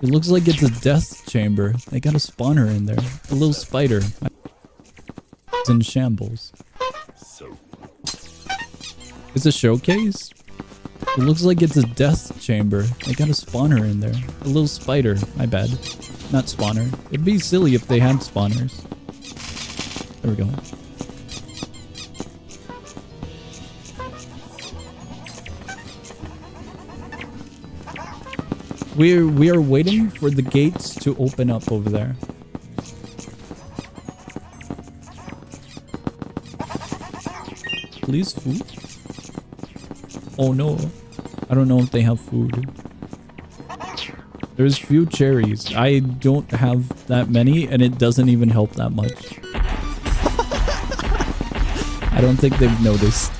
It looks like it's a death chamber. They got a spawner in there. A little spider. It's in shambles. It's a showcase? It looks like it's a death chamber. They got a spawner in there. A little spider. My bad. Not spawner. It'd be silly if they had spawners. There we go. We are waiting for the gates to open up over there. Please, food? Oh no. I don't know if they have food. There's few cherries. I don't have that many and it doesn't even help that much. I don't think they've noticed.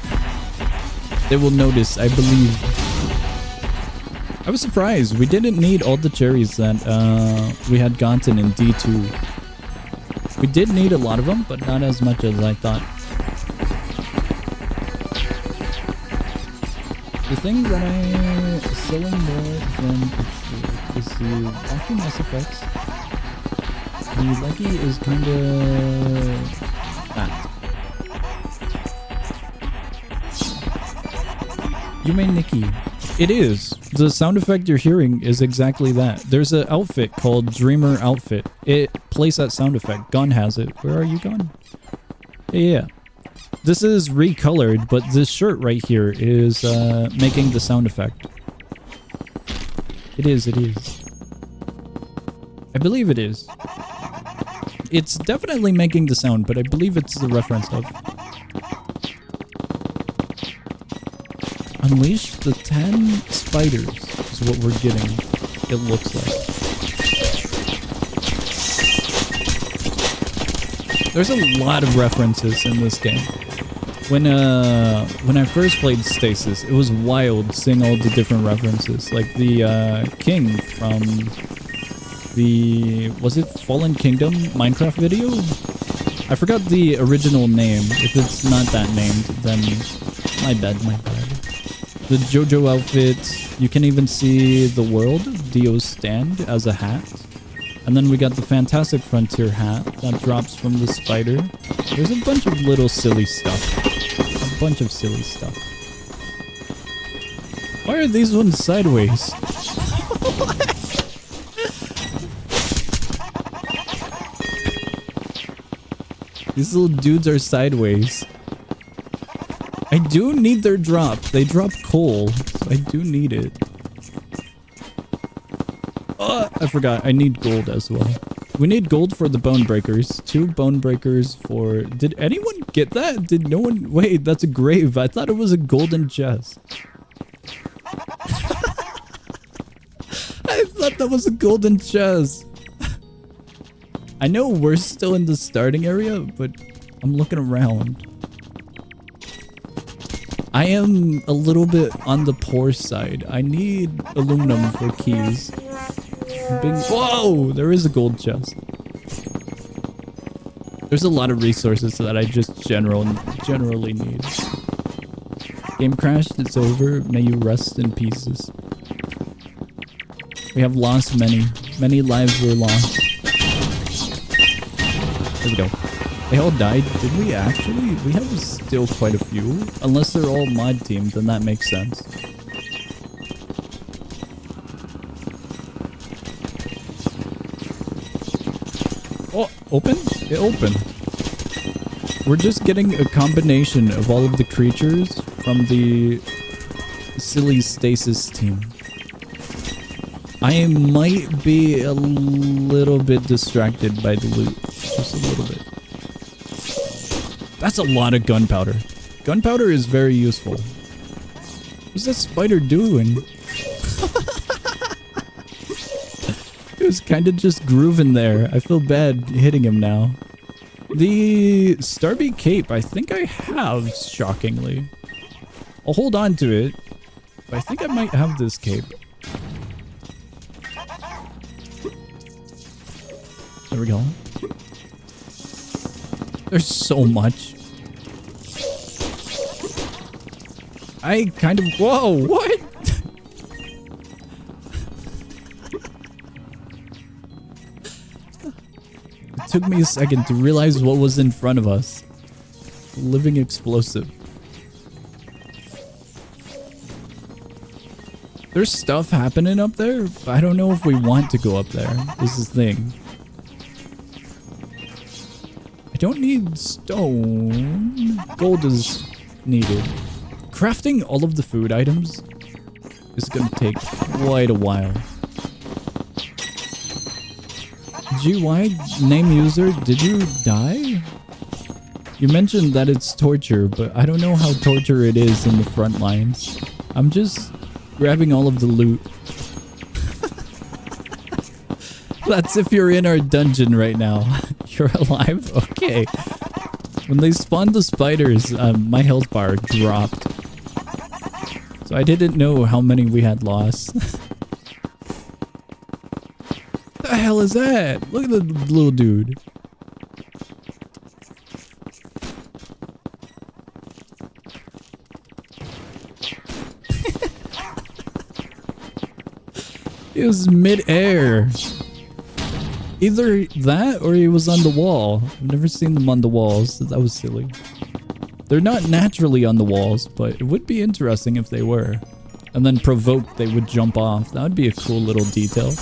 They will notice, I believe. I was surprised. We didn't need all the cherries that we had gotten in D2. We did need a lot of them, but not as much as I thought. The thing that I'm selling more than is the actual Mass Effects. The leggy is kinda fat. You mean Nikki? It is. The sound effect you're hearing is exactly that. There's an outfit called Dreamer Outfit. It plays that sound effect. Gun has it. Where are you, Gun? Yeah. This is recolored, but this shirt right here is making the sound effect. It is. I believe it is. It's definitely making the sound, but I believe it's the reference of. Unleash the 10 spiders is what we're getting, it looks like. There's a lot of references in this game. When I first played Stasis, it was wild seeing all the different references. Like the king from the, was it Fallen Kingdom Minecraft video? I forgot the original name. If it's not that named, then my bad. The JoJo outfit, you can even see the world, Dio's stand, as a hat. And then we got the Fantastic Frontier hat that drops from the spider. There's a bunch of little silly stuff. A bunch of silly stuff. Why are these ones sideways? These little dudes are sideways. I do need their drop. They drop coal, so I do need it. I forgot. I need gold as well. We need gold for the bone breakers. 2 bone breakers for... Did anyone get that? Did no one... Wait, that's a grave. I thought it was a golden chest. I thought that was a golden chest. I know we're still in the starting area, but I'm looking around. I am a little bit on the poor side. I need aluminum for keys. Whoa! There is a gold chest. There's a lot of resources that I just generally need. Game crashed. It's over. May you rest in pieces. We have lost many. Many lives were lost. There we go. They all died. Did we actually? We have still quite a few. Unless they're all mod teams, then that makes sense. Oh, open? It opened. We're just getting a combination of all of the creatures from the silly Stasis team. I might be a little bit distracted by the loot. Just a little bit. That's a lot of gunpowder. Gunpowder is very useful. What's that spider doing? It was kind of just grooving there. I feel bad hitting him now. The Starby Cape, I think I have, shockingly. I'll hold on to it. But I think I might have this cape. There we go. There's so much. I kind of... Whoa, what? took me a second to realize what was in front of us. Living explosive. There's stuff happening up there, but I don't know if we want to go up there. This is the thing. I don't need stone. Gold is needed. Crafting all of the food items is going to take quite a while. GY name user, did you die? You mentioned that it's torture, but I don't know how torture it is in the front lines. I'm just grabbing all of the loot. That's if you're in our dungeon right now. You're alive? Okay. When they spawned the spiders, my health bar dropped. So I didn't know how many we had lost. The hell is that? Look at the little dude. It was mid-air. Either that or he was on the wall. I've never seen them on the walls, so that was silly. They're not naturally on the walls, but it would be interesting if they were. And then provoked, they would jump off. That would be a cool little detail.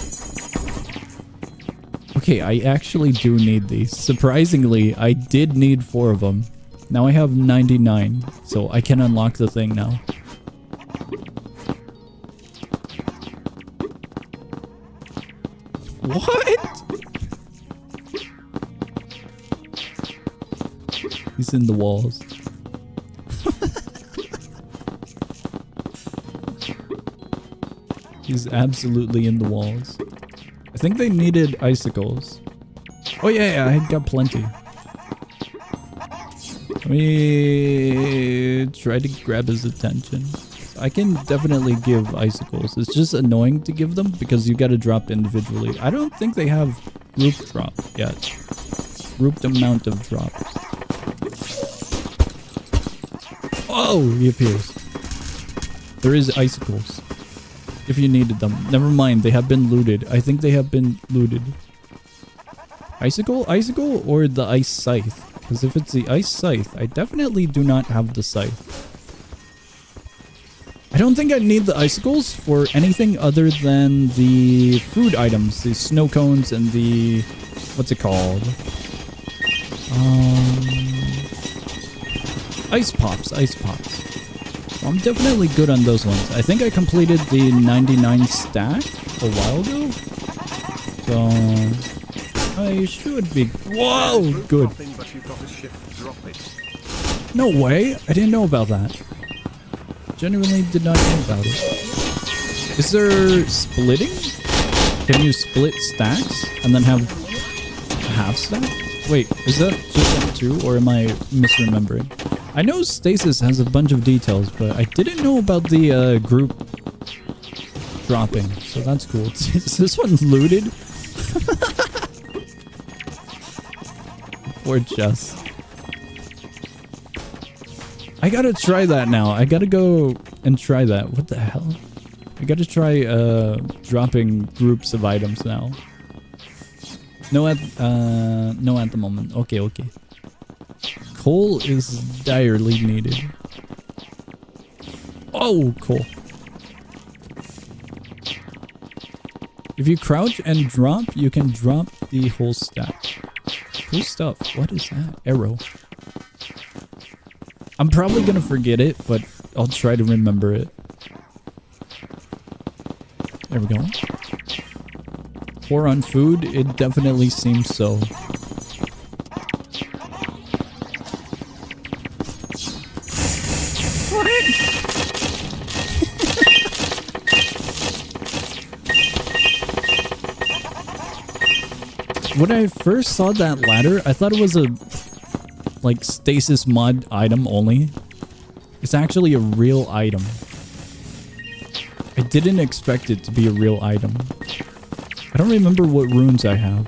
Okay, I actually do need these. Surprisingly, I did need 4 of them. Now I have 99, so I can unlock the thing now. What? He's in the walls. He's absolutely in the walls. I think they needed icicles. Oh yeah, I got plenty. Let me try to grab his attention. I can definitely give icicles. It's just annoying to give them because you gotta drop individually. I don't think they have group drop yet. Grouped amount of drop. Oh, he appears. There is icicles. If you needed them. Never mind, they have been looted. I think they have been looted. Icicle? Icicle or the ice scythe? Because if it's the ice scythe, I definitely do not have the scythe. I don't think I need the icicles for anything other than the food items. The snow cones and the... what's it called? Ice pops. Ice pops. I'm definitely good on those ones. I think I completed the 99 stack a while ago. So I should be... Whoa! Good. No way! I didn't know about that. Genuinely did not know about it. Is there splitting? Can you split stacks and then have a half stack? Wait, is that just like 2 or am I misremembering? I know Stasis has a bunch of details, but I didn't know about the group dropping, so that's cool. Is this one looted? Poor Jess. I gotta try that now. I gotta go and try that. What the hell? I gotta try dropping groups of items now. No at the moment. Okay, okay. Coal is direly needed. Oh, coal. If you crouch and drop, you can drop the whole stack. Cool stuff. What is that? Arrow. I'm probably gonna forget it, but I'll try to remember it. There we go. 4 on food, it definitely seems so. When I first saw that ladder, I thought it was a like stasis mod item only. It's actually a real item. I didn't expect it to be a real item. I don't remember what runes I have.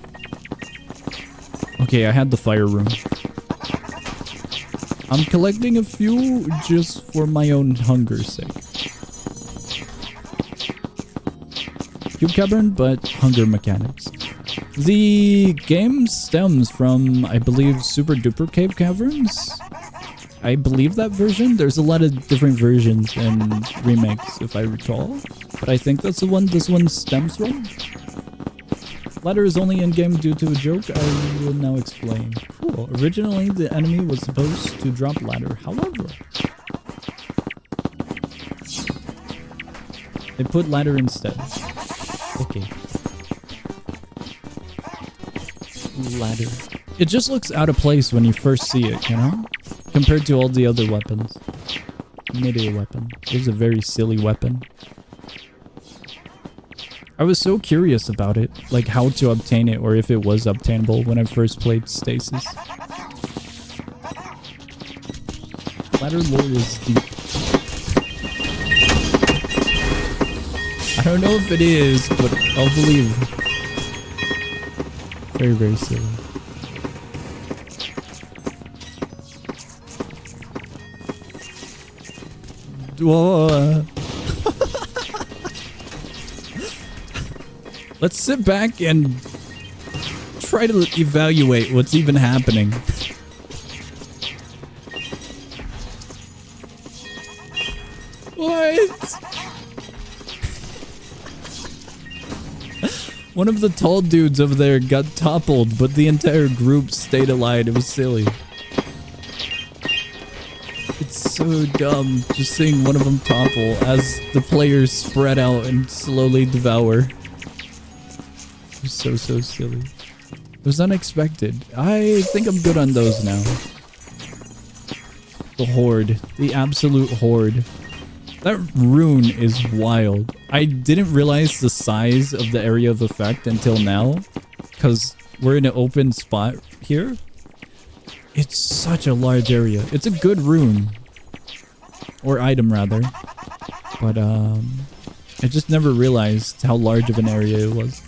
Okay, I had the fire rune. I'm collecting a few just for my own hunger's sake. Cube cavern, but hunger mechanics. The game stems from, I believe, Super Duper Cave Caverns. I believe that version. There's a lot of different versions and remakes, if I recall. But I think that's the one this one stems from. Ladder is only in-game due to a joke. I will now explain. Cool. Originally, the enemy was supposed to drop ladder. However, they put ladder instead. Okay. Ladder. It just looks out of place when you first see it, you know? Compared to all the other weapons. Mid-A weapon. It was a very silly weapon. I was so curious about it, like how to obtain it or if it was obtainable when I first played Stasis. Ladder lore is deep. I don't know if it is, but I'll believe. Very, very silly. Whoa. Let's sit back and try to evaluate what's even happening. What? One of the tall dudes over there got toppled, but the entire group stayed alive. It was silly. It's so dumb just seeing one of them topple as the players spread out and slowly devour. It was so silly. It was unexpected. I think I'm good on those now. The Horde. The absolute Horde. That rune is wild. I didn't realize the size of the area of effect until now, because we're in an open spot here. It's such a large area. It's a good rune. Or item, rather. But, I just never realized how large of an area it was.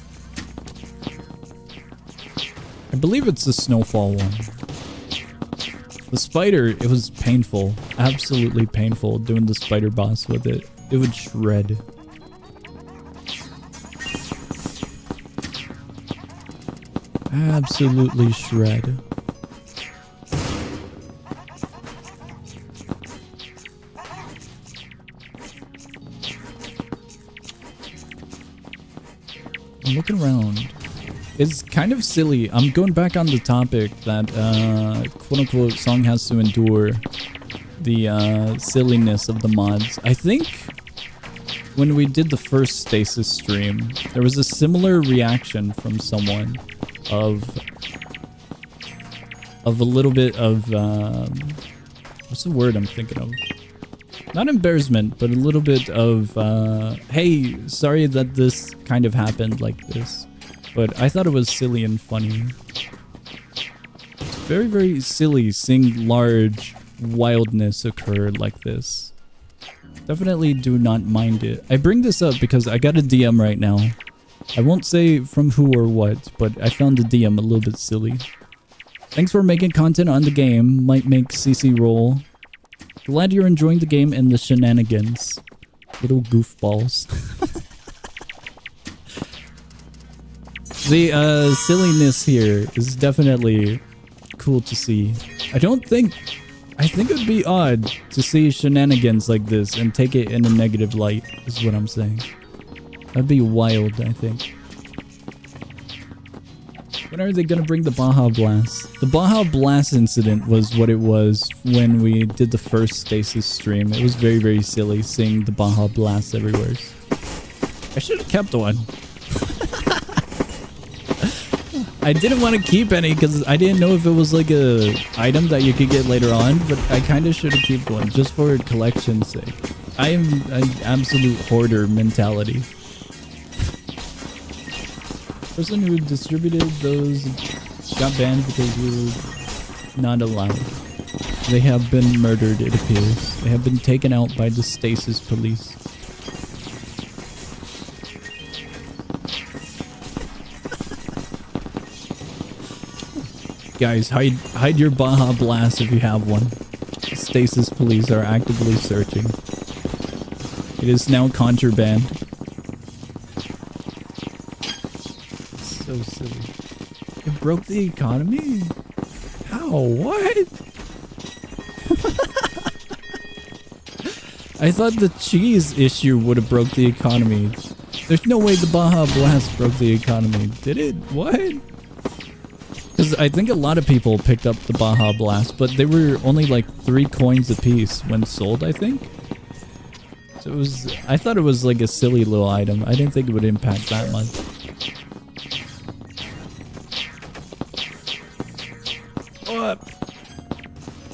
I believe it's the Snowfall one. The spider, it was painful. Absolutely painful doing the spider boss with it. It would shred. Absolutely shred. I'm looking around. It's kind of silly. I'm going back on the topic that quote-unquote song has to endure the silliness of the mods. I think when we did the first Stasis stream, there was a similar reaction from someone of a little bit of what's the word I'm thinking of? Not embarrassment, but a little bit of hey, sorry that this kind of happened like this. But I thought it was silly and funny. It's very, very silly seeing large wildness occur like this. Definitely do not mind it. I bring this up because I got a DM right now. I won't say from who or what, but I found the DM a little bit silly. Thanks for making content on the game. Might make CC roll. Glad you're enjoying the game and the shenanigans. Little goofballs. The silliness here is definitely cool to see. I think it would be odd to see shenanigans like this and take it in a negative light, is what I'm saying. That'd be wild, I think. When are they gonna bring the Baja Blast? The Baja Blast incident was what it was when we did the first Stasis stream. It was very, very silly seeing the Baja Blast everywhere. I should have kept one. I didn't want to keep any because I didn't know if it was like a item that you could get later on, but I kind of should have kept one just for collection's sake. I am an absolute hoarder mentality. Person who distributed those got banned because we were not allowed. They have been murdered, it appears. They have been taken out by the Stasis police. Guys, hide your Baja Blast if you have one. Stasis police are actively searching. It is now contraband. So silly. It broke the economy? How? What? I thought the cheese issue would have broke the economy. There's no way the Baja Blast broke the economy. Did it? What? Because I think a lot of people picked up the Baja Blast, but they were only like 3 coins a piece when sold, I think. So it was, I thought it was like a silly little item. I didn't think it would impact that much. What?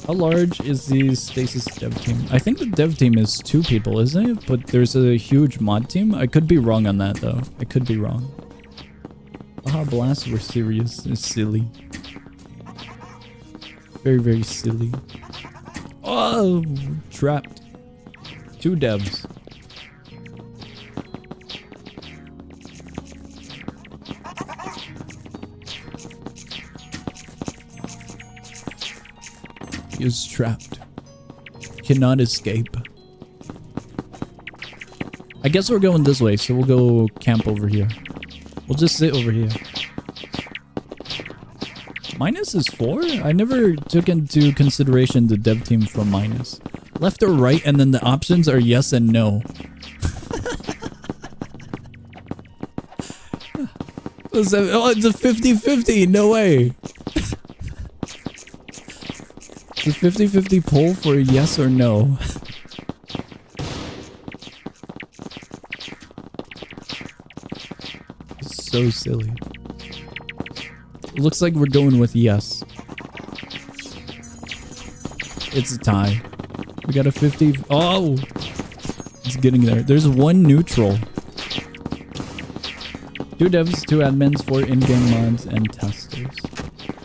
How large is the Stasis dev team? I think the dev team is 2 people, isn't it? But there's a huge mod team. I could be wrong on that though. I could be wrong. Baja Blast were serious. It's silly. Very, very silly. Oh, trapped. 2 devs. He is trapped. Cannot escape. I guess we're going this way, so we'll go camp over here. We'll just sit over here. Minus is 4? I never took into consideration the dev team from Minus. Left or right, and then the options are yes and no. Oh, it's a 50-50. No way. It's a 50-50 poll for yes or no. It's so silly. It looks like we're going with yes. It's a tie. We got a 50. Oh! It's getting there. There's 1 neutral. 2 devs, 2 admins, 4 in-game mods, and testers.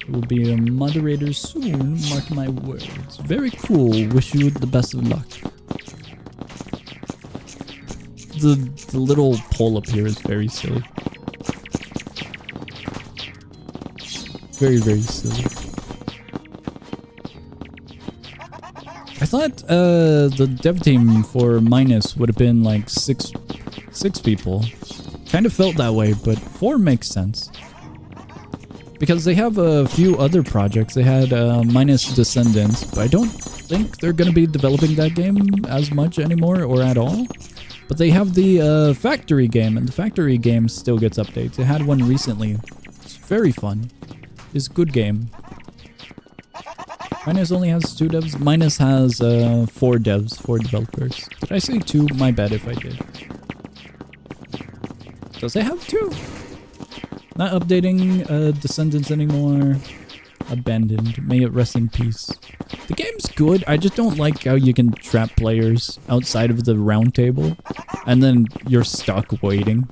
Will be a moderator soon, mark my words. Very cool. Wish you the best of luck. The little poll up here is very silly. Very, very silly. I thought the dev team for Minus would have been like six people. Kind of felt that way, but 4 makes sense. Because they have a few other projects. They had Minus Descendants, but I don't think they're going to be developing that game as much anymore or at all. But they have the Factory game, and the Factory game still gets updates. They had one recently. It's very fun. It's a good game. Minus only has 2 devs. Minus has 4 devs, 4 developers. Did I say 2? My bad if I did. Does it have 2? Not updating Descendants anymore. Abandoned. May it rest in peace. The game's good. I just don't like how you can trap players outside of the round table. And then you're stuck waiting.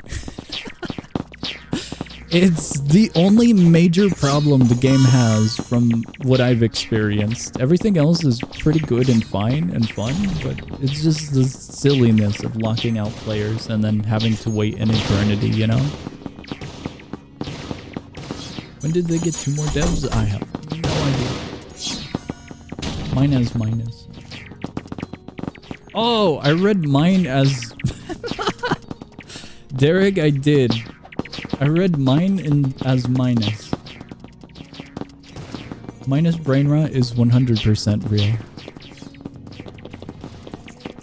It's the only major problem the game has from what I've experienced. Everything else is pretty good and fine and fun, but it's just the silliness of locking out players and then having to wait an eternity, you know? When did they get 2 more devs? I have no idea. Mine as Minus. Oh, I read mine as... Derek, I did. I read mine as Minus. Minus brain rot is 100% real.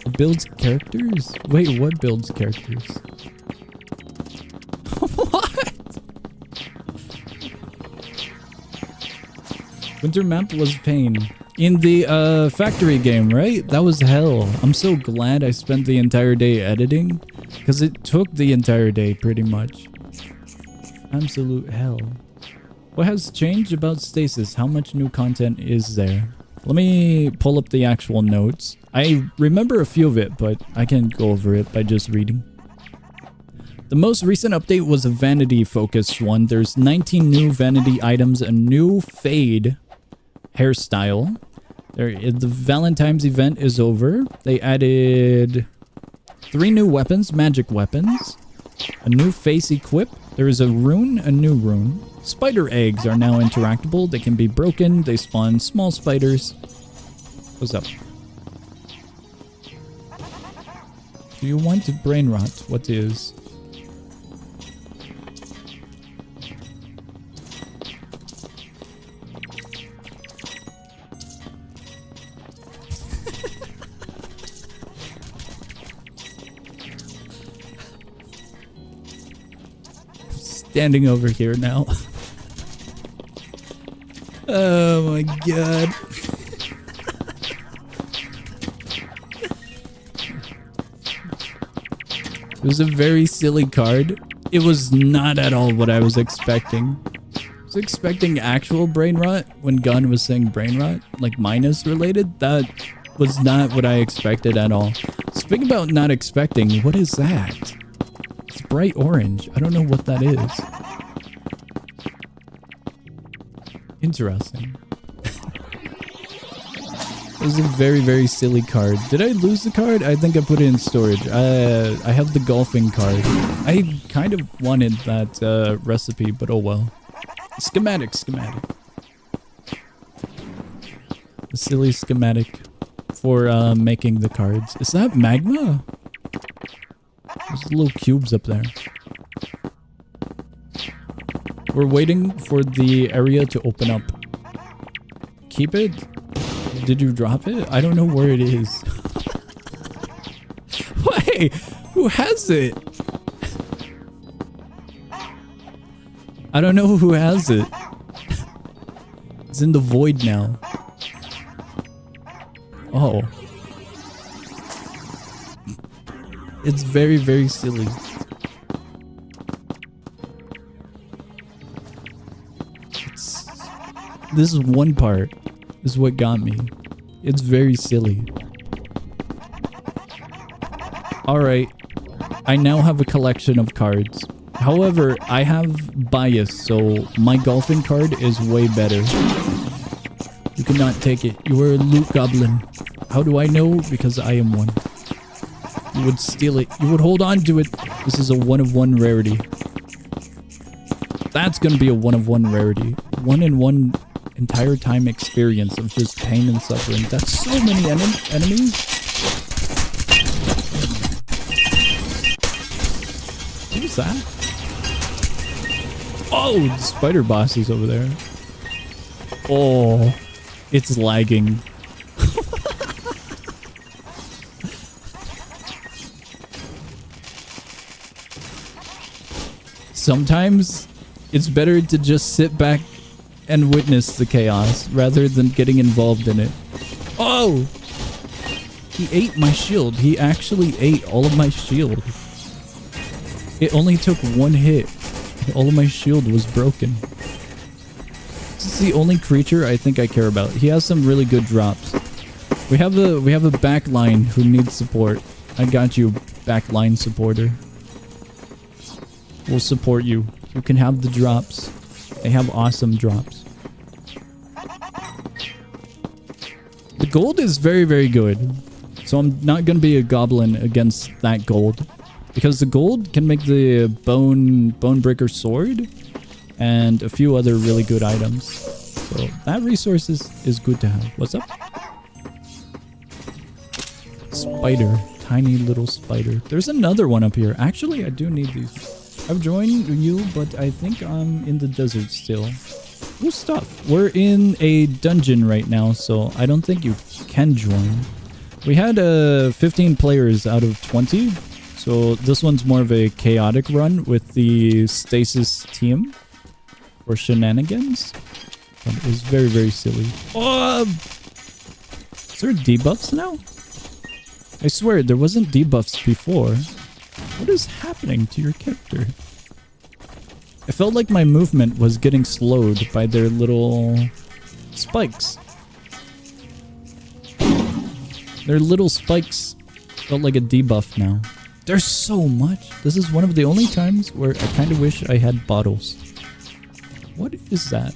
It builds characters? Wait, what builds characters? What? Winter map was pain. In the factory game, right? That was hell. I'm so glad I spent the entire day editing. Because it took the entire day, pretty much. Absolute hell. What has changed about Stasis? How much new content is there? Let me pull up the actual notes. I remember a few of it, but I can go over it by just reading. The most recent update was a vanity-focused one. There's 19 new vanity items, a new fade hairstyle. The Valentine's event is over. They added 3 new weapons, magic weapons. A new face equip. There is a rune, a new rune. Spider eggs are now interactable. They can be broken. They spawn small spiders. What's up? Do you want to brain rot? What is? standing over here now. Oh my god. It was a very silly card. It was not at all what I was expecting. I was expecting actual brain rot when Gun was saying brain rot, like minus related. That was not what I expected at all. Speaking about not expecting, what is that? It's bright orange. I don't know what that is. Interesting. It was a very, very silly card. Did I lose the card? I think I put it in storage. I have the golfing card. I kind of wanted that recipe, but oh well. Schematic. A silly schematic for making the cards. Is that magma? There's little cubes up there. We're waiting for the area to open up. Keep it? Did you drop it? I don't know where it is. Wait, who has it? I don't know who has it. It's in the void now. Oh. It's very, very silly. This is one part. This is what got me. It's very silly. Alright. I now have a collection of cards. However, I have bias, so my golfing card is way better. You cannot take it. You are a loot goblin. How do I know? Because I am one. You would steal it. You would hold on to it. This is a one-of-one rarity. That's gonna be a one-of-one rarity. One-in-one entire time experience of just pain and suffering. That's so many enemies. What was that? Oh, the spider boss is over there. Oh, it's lagging. Sometimes it's better to just sit back and witness the chaos rather than getting involved in it. Oh! He ate my shield. He actually ate all of my shield. It only took one hit. All of my shield was broken. This is the only creature I think I care about. He has some really good drops. We have a backline who needs support. I got you, backline supporter. We'll support you. You can have the drops. They have awesome drops. The gold is very, very good. So I'm not going to be a goblin against that gold. Because the gold can make the bone breaker sword. And a few other really good items. So that resource is good to have. What's up? Spider. Tiny little spider. There's another one up here. Actually, I do need these. I've joined you, but I think I'm in the desert still. Cool stuff. We're in a dungeon right now, so I don't think you can join. We had 15 players out of 20, so this one's more of a chaotic run with the Stasis team for shenanigans. But it was very, very silly. Oh! Is there debuffs now? I swear, there wasn't debuffs before. What is happening to your character? I felt like my movement was getting slowed by their little spikes. Their little spikes felt like a debuff now. There's so much. This is one of the only times where I kind of wish I had bottles. What is that?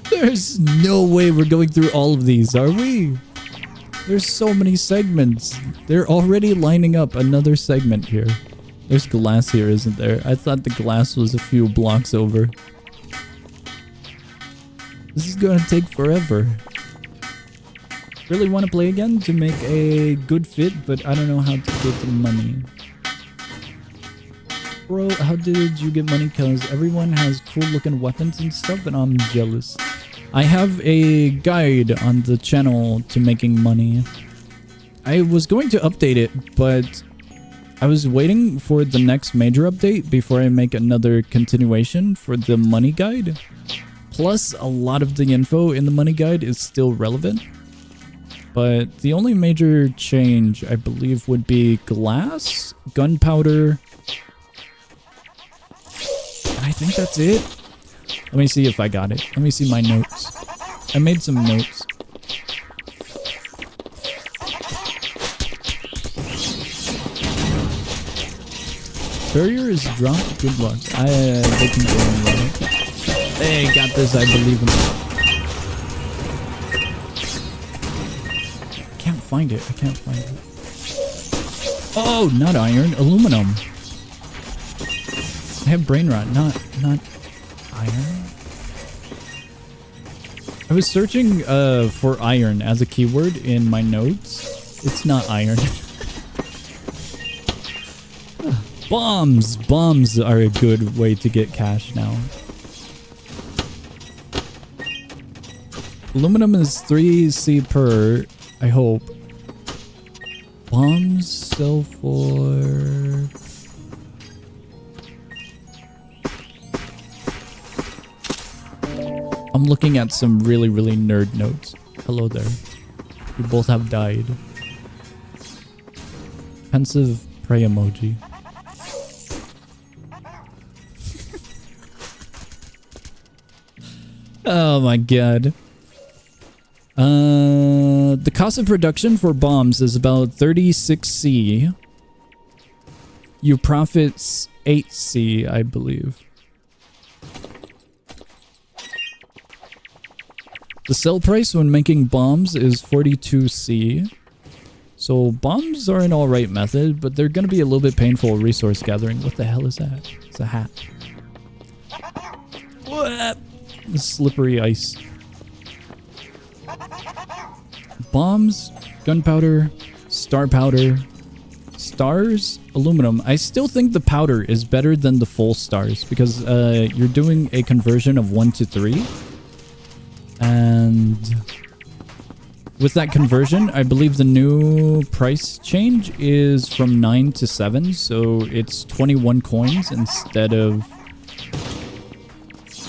There's no way we're going through all of these, are we? There's so many segments. They're already lining up another segment here. There's glass here, isn't there? I thought the glass was a few blocks over. This is gonna take forever. Really want to play again to make a good fit, but I don't know how to get the money. Bro, how did you get money? Because everyone has cool looking weapons and stuff and I'm jealous. I have a guide on the channel to making money. I was going to update it, but I was waiting for the next major update before I make another continuation for the money guide. Plus, a lot of the info in the money guide is still relevant. But the only major change, I believe, would be glass, gunpowder. I think that's it. Let me see if I got it. Let me see my notes. I made some notes. Barrier is dropped. Good luck. They can go in right. Hey, got this. I believe in it. I can't find it. I can't find it. Oh, not iron. Aluminum. I have brain rot. Not iron. I was searching for iron as a keyword in my notes. It's not iron. Bombs! Bombs are a good way to get cash now. Aluminum is 3C per, I hope. Bombs sell for... I'm looking at some really nerd notes. Hello there. We both have died. Pensive prey emoji. Oh my god. The cost of production for bombs is about 36C. You profits 8C, I believe. The sell price when making bombs is 42C. So bombs are an alright method, but they're gonna be a little bit painful resource gathering. What the hell is that? It's a hat. What? Slippery ice. Bombs, gunpowder, star powder, stars, aluminum. I still think the powder is better than the full stars because you're doing a conversion of 1 to 3. And with that conversion, I believe the new price change is from 9 to 7. So it's 21 coins instead of...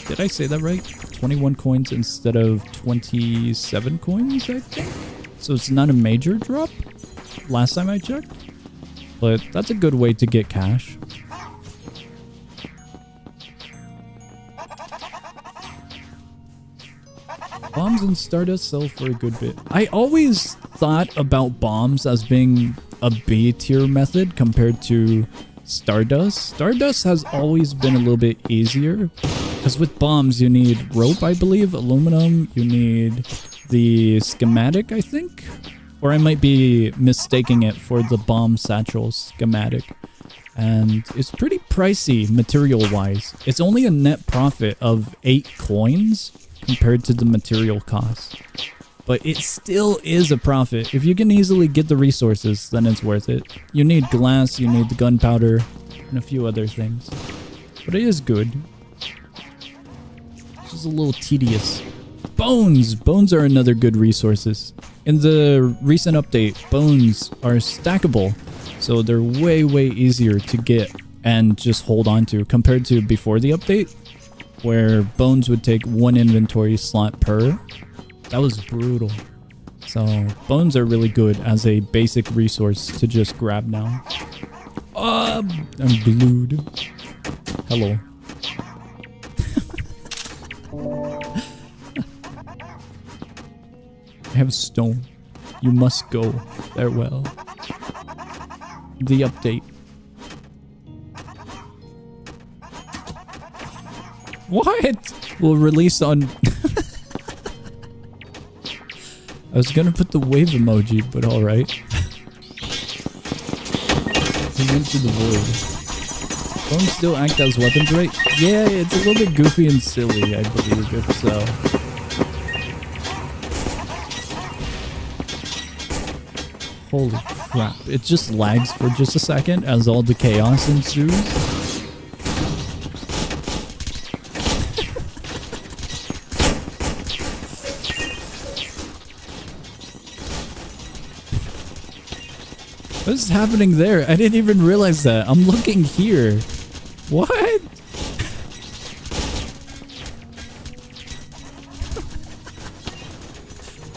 Did I say that right? 21 coins instead of 27 coins, I think? So it's not a major drop, last time I checked. But that's a good way to get cash. Bombs and Stardust sell for a good bit. I always thought about bombs as being a B tier method compared to Stardust. Stardust has always been a little bit easier. Because with bombs, you need rope, I believe, aluminum, you need the schematic, I think? Or I might be mistaking it for the bomb satchel schematic. And it's pretty pricey material-wise. It's only a net profit of 8 coins compared to the material cost. But it still is a profit. If you can easily get the resources, then it's worth it. You need glass, you need the gunpowder, and a few other things. But it is good. Just a little tedious. Bones! Bones are another good resources. In the recent update, bones are stackable. So they're way easier to get and just hold on to compared to before the update, where bones would take 1 inventory slot per. That was brutal. So bones are really good as a basic resource to just grab now. I'm glued. Hello. I have stone. You must go. Farewell. The update. What? Will release on... I was gonna put the wave emoji, but alright. He went to the void. Don't still act as weapons, right? Yeah, it's a little bit goofy and silly, I believe, if so. Holy crap. It just lags for just a second as all the chaos ensues. What's happening there? I didn't even realize that. I'm looking here. What?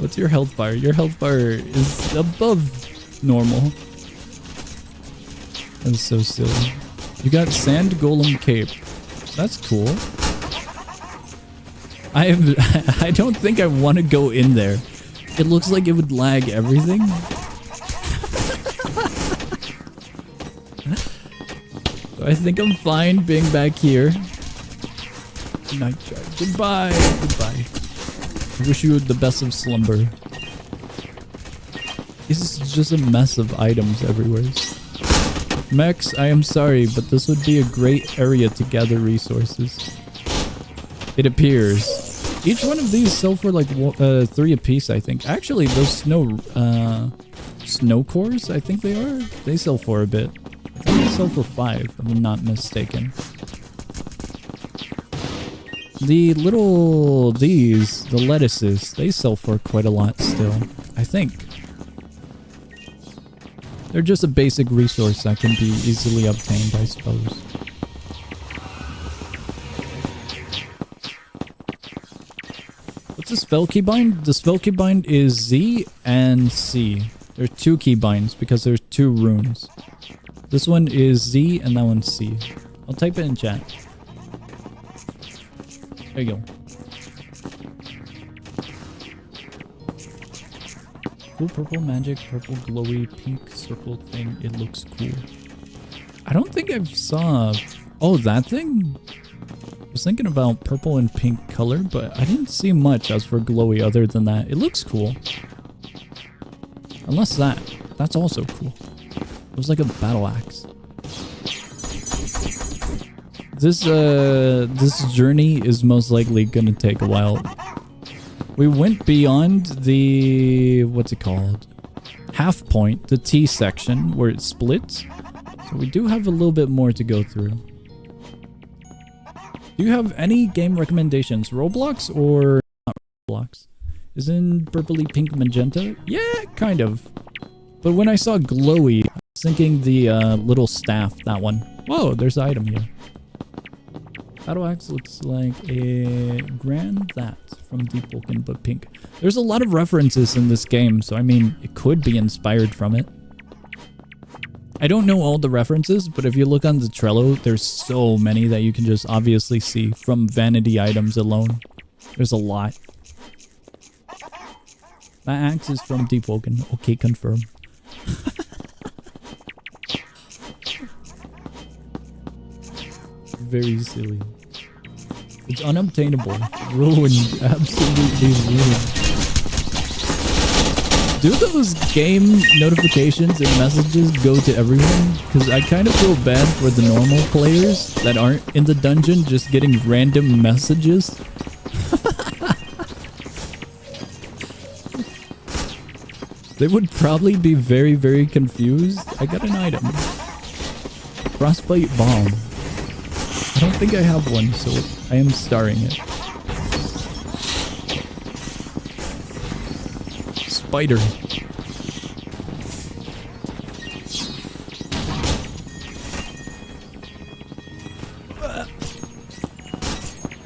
What's your health bar? Your health bar is above normal. That's so silly. You got Sand Golem Cape. That's cool. I don't think I want to go in there. It looks like it would lag everything. So I think I'm fine being back here. Good night, Chad. Goodbye. Goodbye. I wish you the best of slumber. This is just a mess of items everywhere. Max, I am sorry, but this would be a great area to gather resources. It appears. Each one of these sell for like 3 apiece, I think. Actually, those snow cores, I think they are. They sell for a bit. I think they sell for 5, if I'm not mistaken. The the lettuces, they sell for quite a lot still, I think. They're just a basic resource that can be easily obtained, I suppose. What's the spell keybind? The spell keybind is Z and C. There are 2 keybinds because there's 2 runes. This one is Z and that one's C. I'll type it in chat. There you go. Cool purple magic, purple glowy pink circle thing. It looks cool. I don't think I saw... Oh, that thing? I was thinking about purple and pink color, but I didn't see much as for glowy other than that. It looks cool. Unless that. That's also cool. It was like a battle axe. This journey is most likely gonna take a while. We went beyond the... what's it called? Half point, the T section, where it splits. So we do have a little bit more to go through. Do you have any game recommendations? Roblox or not Roblox? Isn't purpley pink magenta? Yeah, kind of. But when I saw glowy, I was thinking the little staff, that one. Whoa, there's an item here. Battle axe looks like a grand that from Deep Vulcan, but pink. There's a lot of references in this game, so I mean, it could be inspired from it. I don't know all the references, but if you look on the Trello, there's so many that you can just obviously see from vanity items alone. There's a lot. That axe is from Deep Vulcan. Okay, confirm. Very silly. It's unobtainable. Ruined. Absolutely ruined. Do those game notifications and messages go to everyone? Because I kind of feel bad for the normal players that aren't in the dungeon just getting random messages. They would probably be very, very confused. I got an item. Frostbite bomb. I don't think I have one, so I am starring it. Spider.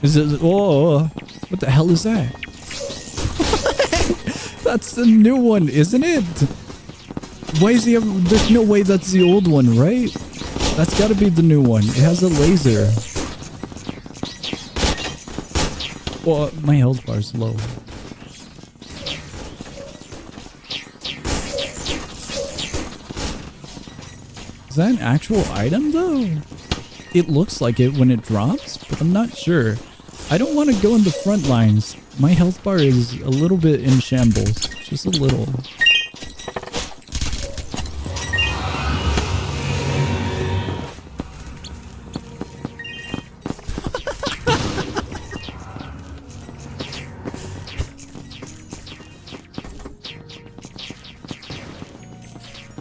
Is it? Oh, what the hell is that? That's the new one, isn't it? Why is he? There's no way that's the old one, right? That's gotta be the new one. It has a laser. Well, my health bar's low. Is that an actual item, though? It looks like it when it drops, but I'm not sure. I don't want to go in the front lines. My health bar is a little bit in shambles. Just a little.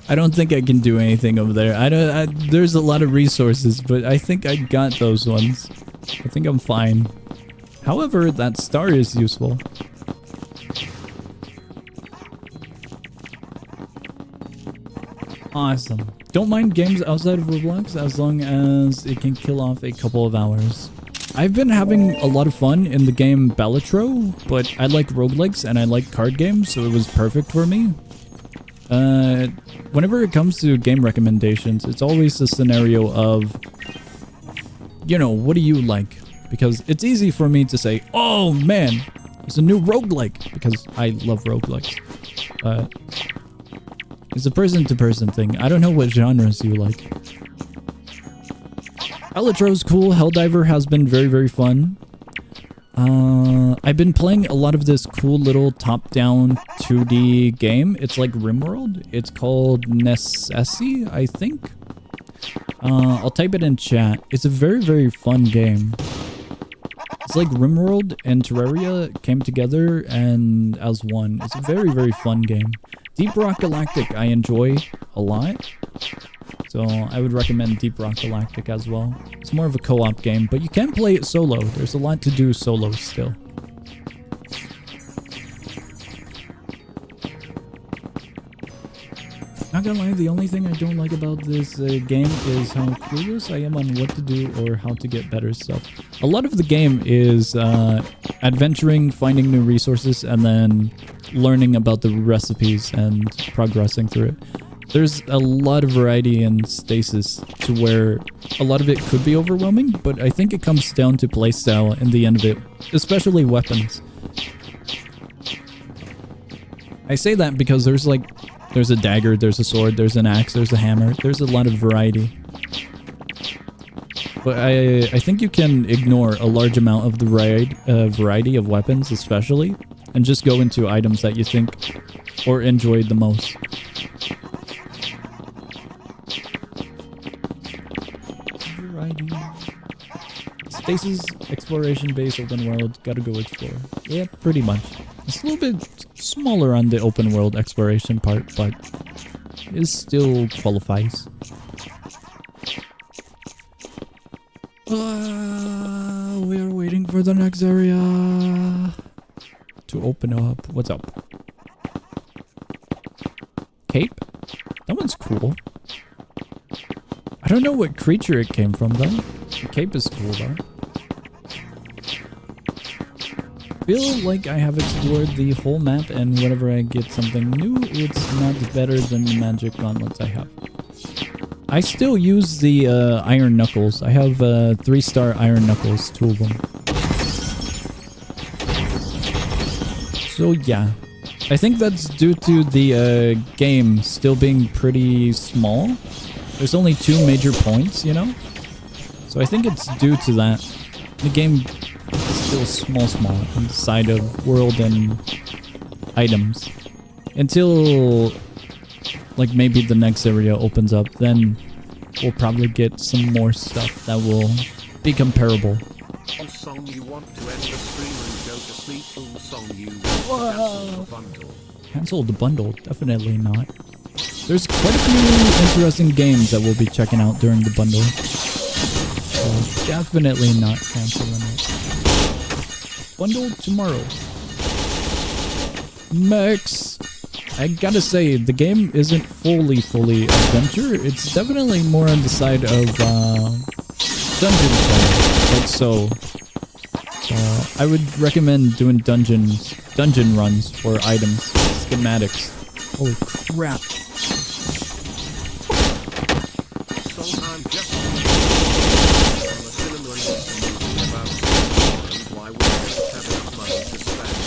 I don't think I can do anything over there. There's a lot of resources, but I think I got those ones. I think I'm fine. However, that star is useful. Awesome. Don't mind games outside of Roblox as long as it can kill off a couple of hours. I've been having a lot of fun in the game Balatro, but I like roguelikes and I like card games, so it was perfect for me. Whenever it comes to game recommendations, it's always a scenario of, you know, what do you like? Because it's easy for me to say, oh man, there's a new roguelike, because I love roguelikes. It's a person-to-person thing. I don't know what genres you like. Balatro cool. Helldiver has been very, very fun. I've been playing a lot of this cool little top-down 2D game. It's like RimWorld. It's called Necessi, I think. I'll type it in chat. It's a very, very fun game. It's like RimWorld and Terraria came together and as one. It's a very, very fun game. Deep Rock Galactic I enjoy a lot. So I would recommend Deep Rock Galactic as well. It's more of a co-op game, but you can play it solo. There's a lot to do solo still. Not gonna lie, the only thing I don't like about this game is how clueless I am on what to do or how to get better stuff. A lot of the game is adventuring, finding new resources, and then learning about the recipes and progressing through it. There's a lot of variety in Stasis to where a lot of it could be overwhelming, but I think it comes down to playstyle in the end of it, especially weapons. I say that because there's a dagger, there's a sword, there's an axe, there's a hammer, there's a lot of variety. But I think you can ignore a large amount of the variety of weapons, especially, and just go into items that you think or enjoyed the most. Variety. Stasis, exploration-based open world, gotta go explore. Yeah, pretty much. It's a little bit smaller on the open world exploration part, but it still qualifies. We are waiting for the next area to open up. What's up? Cape? That one's cool. I don't know what creature it came from though. The cape is cool though. Feel like I have explored the whole map, and whenever I get something new, it's not better than the magic gauntlets I have. I still use the iron knuckles. I have 3-star iron knuckles, 2 of them. So yeah, I think that's due to the game still being pretty small. There's only 2 major points, you know? So I think it's due to that. The game is still small on the side of world and items. Until, like, maybe the next area opens up, then we'll probably get some more stuff that will be comparable. What song you want to end the stream and go to sleep? What song you cancel the bundle? Cancel the bundle? Definitely not. There's quite a few interesting games that we'll be checking out during the bundle. So definitely not canceling it. Bundle tomorrow. Max! I gotta say, the game isn't fully adventure. It's definitely more on the side of dungeon play. Like so. I would recommend doing dungeon runs for items, schematics. Holy crap! So I'm just about why we just have enough money to spend.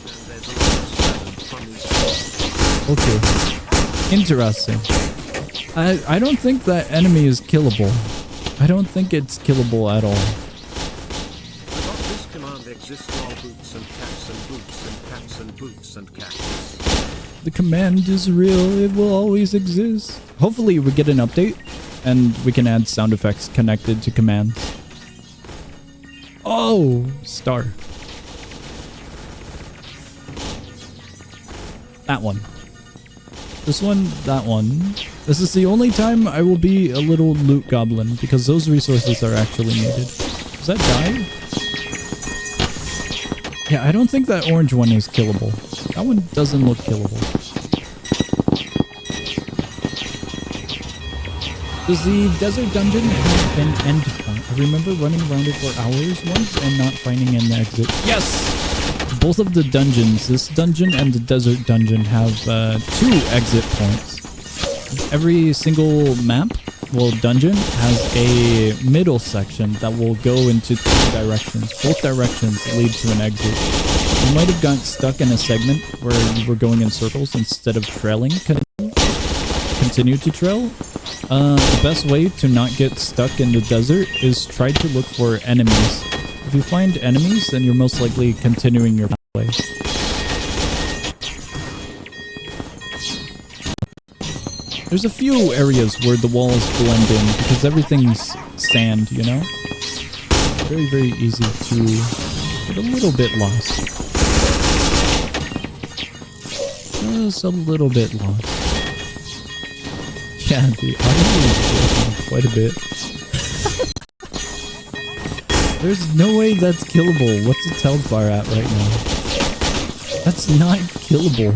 And there's a lot of Okay. Interesting. I don't think that enemy is killable. I don't think it's killable at all. This command exists all boots and cats and boots and cats and boots and cats. The command is real. It will always exist. Hopefully we get an update and we can add sound effects connected to commands. Oh, star. That one. This one, that one. This is the only time I will be a little loot goblin because those resources are actually needed. Does that die? Yeah, I don't think that orange one is killable. That one doesn't look killable. Does the desert dungeon have an end point? I remember running around it for hours once and not finding an exit. Yes! Both of the dungeons, this dungeon and the desert dungeon, have 2 exit points. Every single map, well, dungeon, has a middle section that will go into 2 directions. Both directions lead to an exit. You might have gotten stuck in a segment where you were going in circles instead of trailing. Continue to trail. The best way to not get stuck in the desert is try to look for enemies. If you find enemies, then you're most likely continuing your pathway. There's a few areas where the walls blend in because everything's sand, you know? Very, very easy to get a little bit lost. Just a little bit lost. Yeah, the audio is quite a bit. There's no way that's killable. What's the health bar at right now? That's not killable.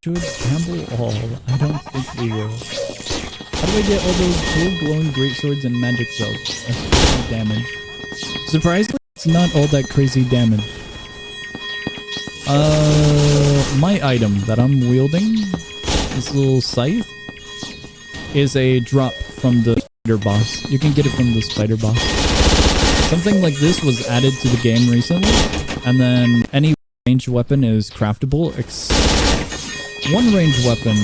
Should gamble all? I don't think we will. How do I get all those cool glowing greatswords and magic cells? That's crazy damage. Surprisingly, it's not all that crazy damage. My item that I'm wielding, this little scythe, is a drop from the spider boss. You can get it from the spider boss. Something like this was added to the game recently, and then any ranged weapon is craftable. One ranged weapon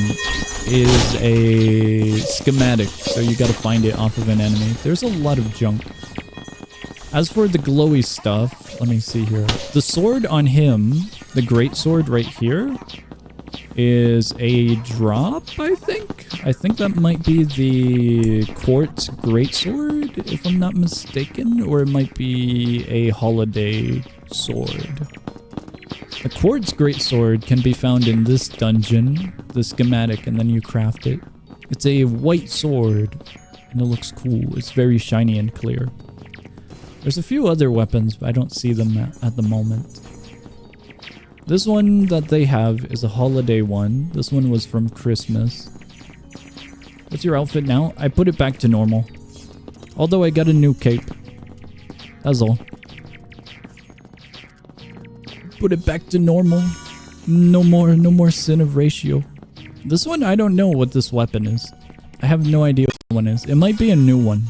is a schematic, so you gotta find it off of an enemy. There's a lot of junk. As for the glowy stuff, let me see here. The sword on him, the great sword right here, is a drop, I think? I think that might be the quartz greatsword, if I'm not mistaken, or it might be a holiday sword. The quartz greatsword can be found in this dungeon, the schematic, and then you craft it. It's a white sword, and it looks cool. It's very shiny and clear. There's a few other weapons, but I don't see them at the moment. This one that they have is a holiday one. This one was from Christmas. What's your outfit now? I put it back to normal. Although I got a new cape. That's all. Put it back to normal. No more sin of ratio. This one, I don't know what this weapon is. I have no idea what this one is. It might be a new one.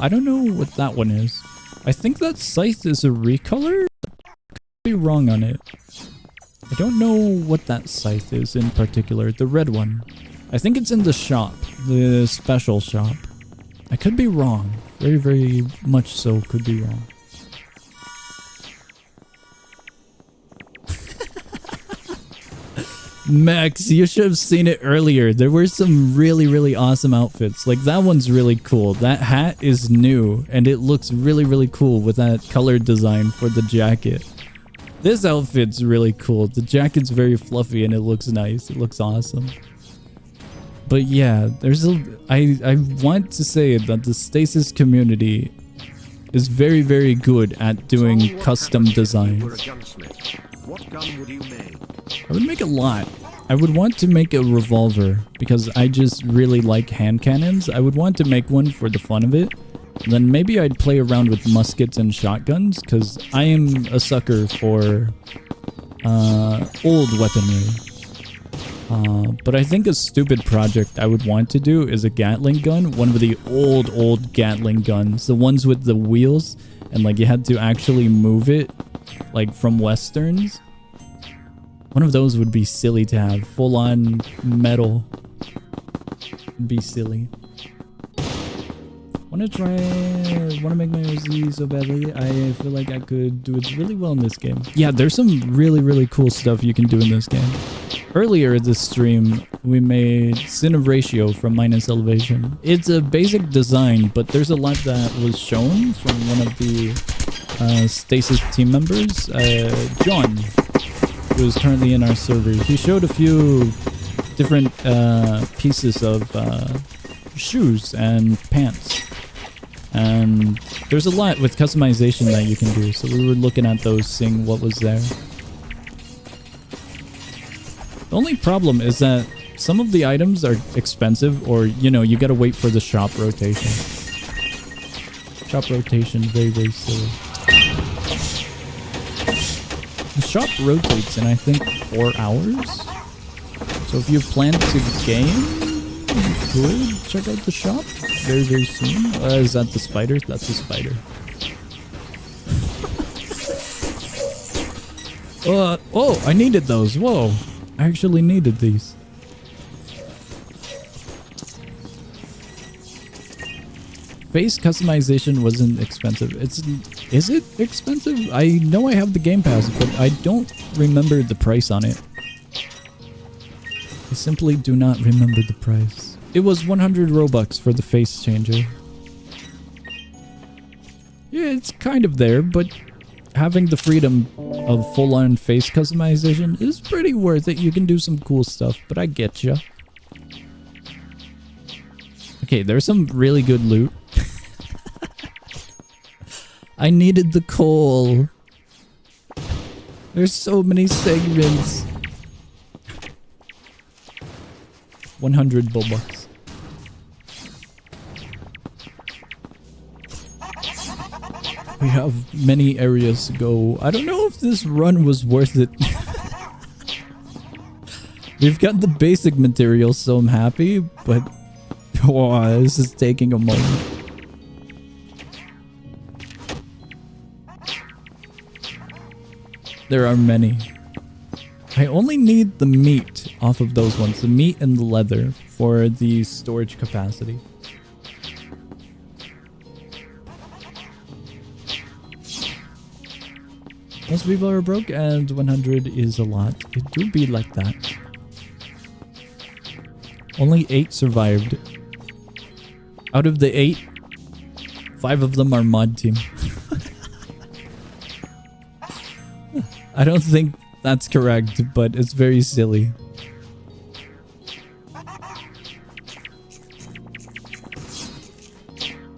I don't know what that one is. I think that scythe is a recolor? I could be wrong on it. I don't know what that scythe is in particular. The red one. I think it's in the shop. The special shop. I could be wrong. Very, very much so could be wrong. Max, you should have seen it earlier. There were some really, really awesome outfits. Like, that one's really cool. That hat is new, and it looks really, really cool with that color design for the jacket. This outfit's really cool. The jacket's very fluffy, and it looks nice. It looks awesome. But yeah, I want to say that the Stasis community is very, very good at doing custom designs. What gun would you make? I would make a lot. I would want to make a revolver because I just really like hand cannons. I would want to make one for the fun of it. Then maybe I'd play around with muskets and shotguns because I am a sucker for old weaponry. But I think a stupid project I would want to do is a Gatling gun. One of the old Gatling guns. The ones with the wheels and like you had to actually move it like from Westerns. One of those would be silly to have. Full on metal. Would be silly. Wanna make my OZ so badly. I feel like I could do it really well in this game. Yeah, there's some really, really cool stuff you can do in this game. Earlier this stream, we made Sin of Ratio from Minus Elevation. It's a basic design, but there's a lot that was shown from one of the Stasis team members, John, who is currently in our server. He showed a few different pieces of shoes and pants. And there's a lot with customization that you can do. So we were looking at those, seeing what was there. The only problem is that some of the items are expensive, or, you know, you gotta wait for the shop rotation. Shop rotation, very, very silly. The shop rotates in, I think, 4 hours. So if you plan to game, you could check out the shop very, very soon. Is that the spider? That's the spider. Oh, I needed those. Whoa. I actually needed these. Face customization wasn't expensive. Is it expensive? I know I have the Game Pass, but I don't remember the price on it. I simply do not remember the price. It was 100 Robux for the face changer. Yeah, it's kind of there, but having the freedom of full-on face customization is pretty worth it. You can do some cool stuff, but I get ya. Okay, there's some really good loot. I needed the coal. There's so many segments. 100 Robux. We have many areas to go. I don't know if this run was worth it. We've got the basic materials, so I'm happy, but oh, this is taking a moment. There are many. I only need the meat off of those ones. The meat and the leather for the storage capacity. Most people are broke and 100 is a lot. It do be like that. Only 8 survived. Out of the 8, 5 of them are mod team. I don't think that's correct, but it's very silly.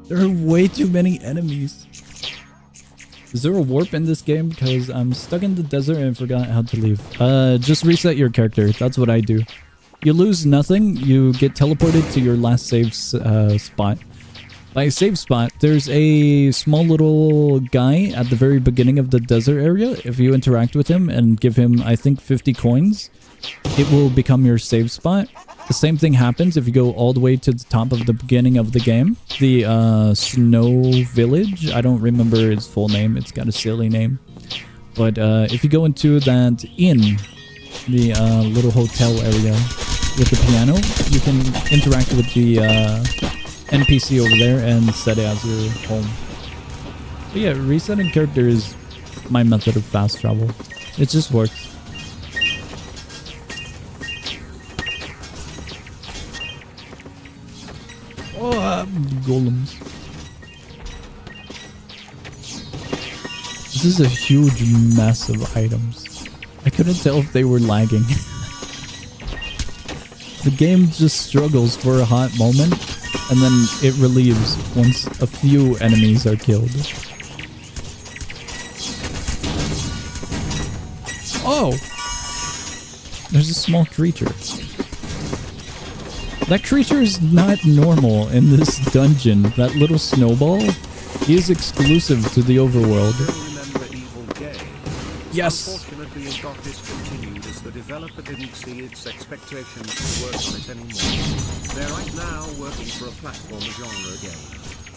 There are way too many enemies. Is there a warp in this game? Because I'm stuck in the desert and forgot how to leave. Just reset your character. That's what I do. You lose nothing. You get teleported to your last save spot. By save spot, there's a small little guy at the very beginning of the desert area. If you interact with him and give him, I think, 50 coins, it will become your save spot. The same thing happens if you go all the way to the top of the beginning of the game. The Snow Village. I don't remember its full name. It's got a silly name. But if you go into that inn, the little hotel area with the piano, you can interact with the NPC over there and set it as your home. But yeah, resetting character is my method of fast travel. It just works. Oh, golems. This is a huge mess of items. I couldn't tell if they were lagging. The game just struggles for a hot moment, and then it relieves once a few enemies are killed. Oh! There's a small creature. That creature is not normal in this dungeon. That little snowball, he is exclusive to the overworld. Remember Evil Game? Yes! Unfortunately, it got discontinued as the developer didn't see its expectations to work on it anymore. They're right now working for a platform genre game.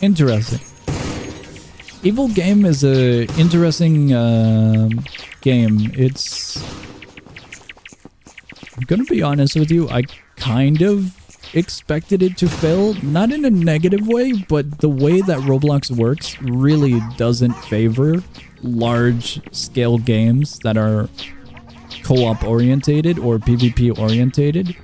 Interesting. Evil Game is a interesting game. It's... I'm gonna be honest with you, I kind of expected it to fail. Not in a negative way, but the way that Roblox works really doesn't favor large-scale games that are co-op orientated or PvP orientated.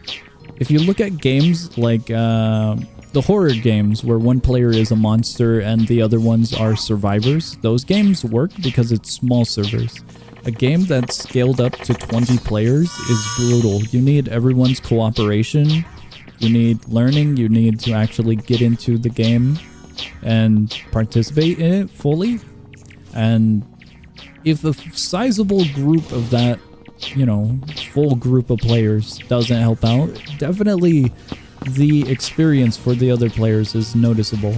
If you look at games like the horror games where one player is a monster and the other ones are survivors, those games work because it's small servers. A game that's scaled up to 20 players is brutal. You need everyone's cooperation. You need learning. You need to actually get into the game and participate in it fully. And if a sizable group of that, you know, full group of players doesn't help out, definitely the experience for the other players is noticeable.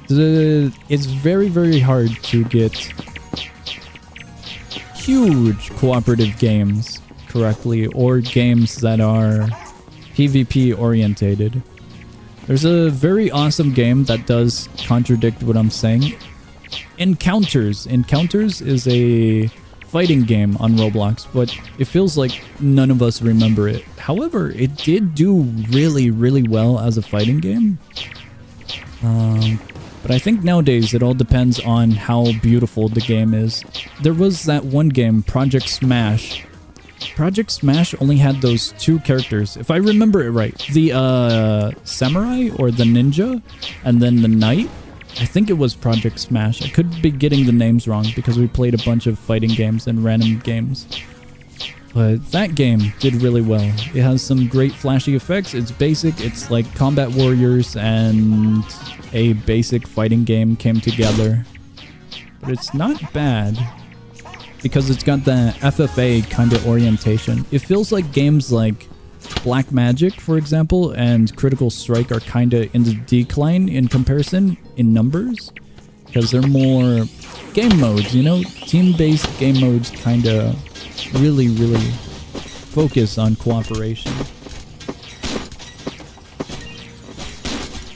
It's very, very hard to get huge cooperative games correctly, or games that are PvP orientated. There's a very awesome game that does contradict what I'm saying. Encounters. Encounters is a fighting game on Roblox, but it feels like none of us remember it. However, it did do really, really well as a fighting game. But I think nowadays it all depends on how beautiful the game is. There was that one game, Project Smash. Project Smash only had those two characters, if I remember it right. The samurai or the ninja, and then the knight. I think it was Project Smash. I could be getting the names wrong because we played a bunch of fighting games and random games. But that game did really well. It has some great flashy effects. It's basic. It's like Combat Warriors and a basic fighting game came together. But it's not bad because it's got the FFA kind of orientation. It feels like games like Black Magic, for example, and Critical Strike are kind of in the decline in comparison in numbers because they're more game modes, you know? Team-based game modes kind of really, really focus on cooperation.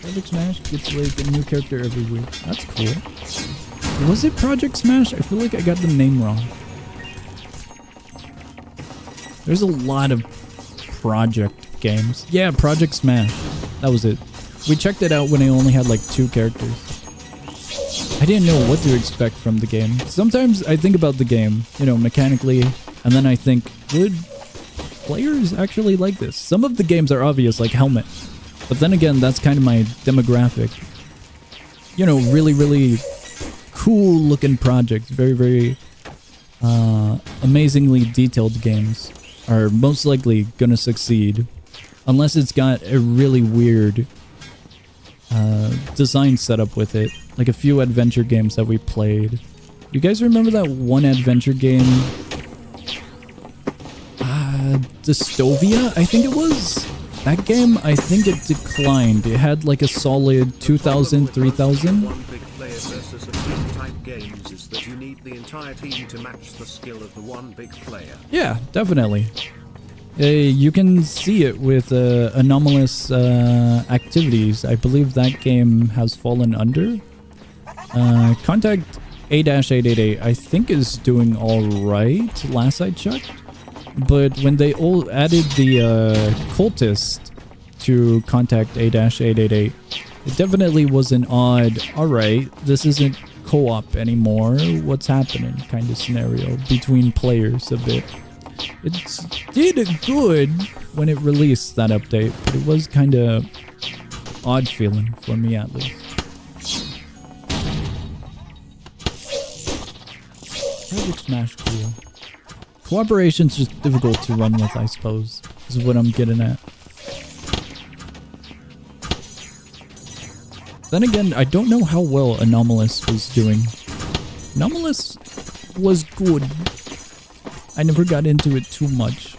Project Smash gets like a new character every week. That's cool. Was it Project Smash? I feel like I got the name wrong. There's a lot of project games. Yeah, Project Smash. That was it. We checked it out when it only had like 2 characters. I didn't know what to expect from the game. Sometimes I think about the game, you know, mechanically, and then I think, would players actually like this? Some of the games are obvious, like Helmet. But then again, that's kind of my demographic. You know, really, really cool looking projects. Very, very amazingly detailed games are most likely gonna succeed. Unless it's got a really weird design setup with it. Like a few adventure games that we played. You guys remember that one adventure game? Dystovia, I think it was? That game, I think it declined. It had like a solid 2,000, 3,000. One big player versus a team type games is that you need the entire team to match the skill of the one big player. Yeah, definitely. You can see it with anomalous activities. I believe that game has fallen under. Contact A-888 I think is doing alright last I checked. But when they all added the cultist to Contact A-888, it definitely was an odd, alright, this isn't co-op anymore, what's happening kind of scenario between players a bit. It did good when it released that update, but it was kind of odd feeling for me at least. Project Smash cool. Cooperation's just difficult to run with, I suppose, is what I'm getting at. Then again, I don't know how well Anomalous was doing. Anomalous was good. I never got into it too much.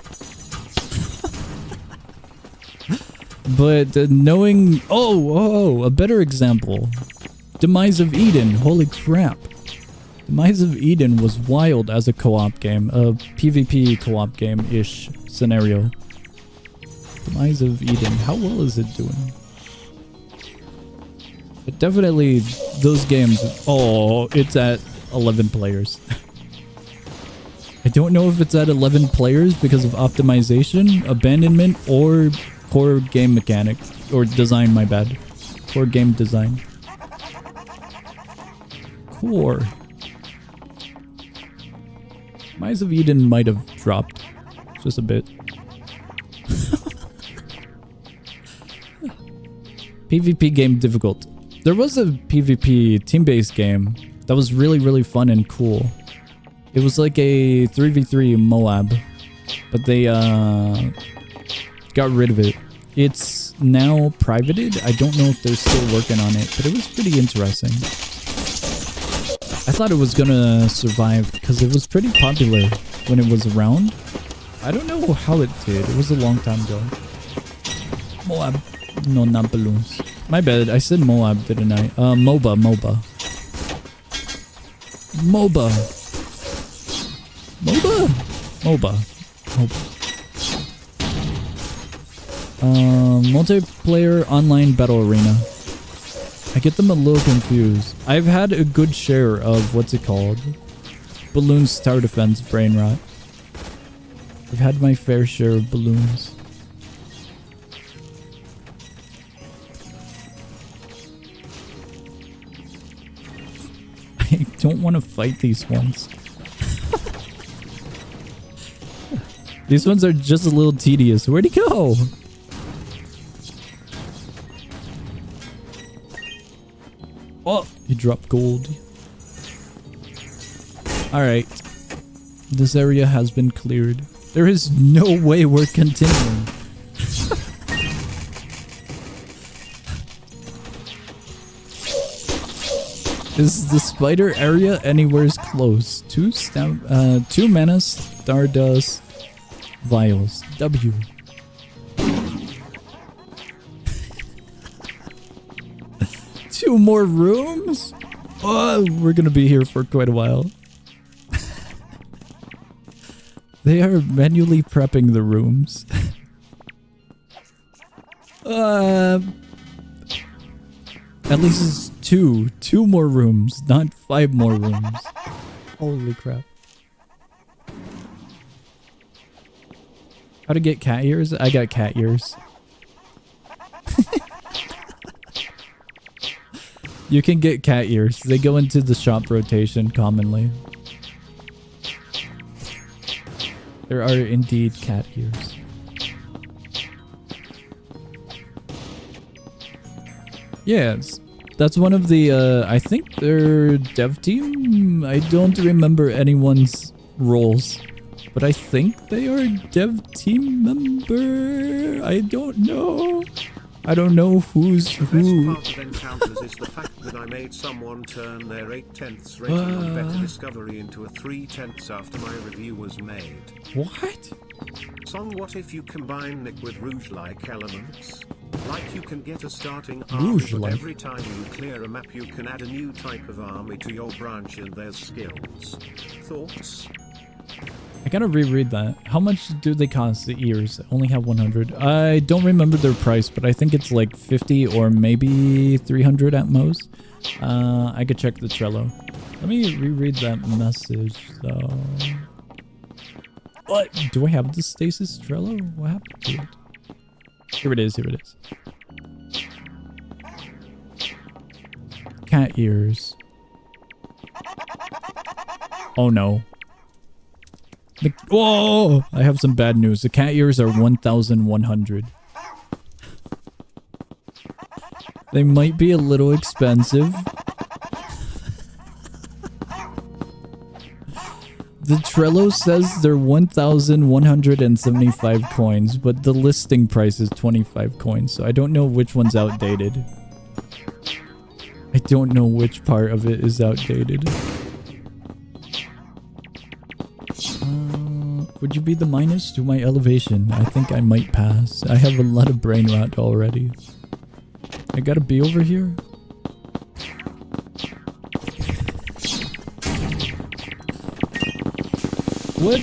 But knowing... Oh, a better example. Demise of Eden, holy crap. Demise of Eden was wild as a co-op game, a PvP co-op game-ish scenario. Demise of Eden, how well is it doing? But definitely those games, oh, it's at 11 players. I don't know if it's at 11 players because of optimization, abandonment, or core game mechanic, or design, my bad. Core game design. Core. Demise of Eden might have dropped just a bit. PvP game difficult. There was a PvP team-based game that was really, really fun and cool. It was like a 3v3 Moab, but they got rid of it. It's now privated. I don't know if they're still working on it, but it was pretty interesting. I thought it was gonna survive because it was pretty popular when it was around. I don't know how it did. It was a long time ago. Moab. No, not balloons. My bad. I said Moab, didn't I? MOBA. MOBA. MOBA. Multiplayer online battle arena. I get them a little confused. I've had a good share of what's it called? Balloons Tower Defense brain rot. I've had my fair share of balloons. I don't want to fight these ones. These ones are just a little tedious. Where'd he go? Oh, he dropped gold. Alright. This area has been cleared. There is no way we're continuing. Is the spider area anywhere close? Two mana Stardust Vials. W. Two more rooms? Oh, we're gonna be here for quite a while. They are manually prepping the rooms. At least it's two more rooms, not 5 more rooms. Holy crap. How to get cat ears? I got cat ears. You can get cat ears. They go into the shop rotation commonly. There are indeed cat ears. Yes. That's one of the, I think their dev team? I don't remember anyone's roles. But I think they are a dev team member. I don't know. I don't know who's who. The best part of Encounters is the fact that I made someone turn their 8/10 rating on Better Discovery into a 3/10 after my review was made. What? Song, what if you combine Nick with Rouge-like elements? Like you can get a starting army, but every time you clear a map you can add a new type of army to your branch and their skills. Thoughts? I gotta reread that. How much do they cost, the ears? I only have 100. I don't remember their price, but I think it's like 50 or maybe 300 at most. I could check the Trello. Let me reread that message, though. What? Do I have the stasis Trello? What happened to it? Here it is, here it is. Cat ears. Oh no. Whoa! I have some bad news. The cat ears are 1,100. They might be a little expensive. The Trello says they're 1,175 coins, but the listing price is 25 coins, so I don't know which one's outdated. I don't know which part of it is outdated. Would you be the minus to my elevation? I think I might pass. I have a lot of brain rot already. I gotta be over here? What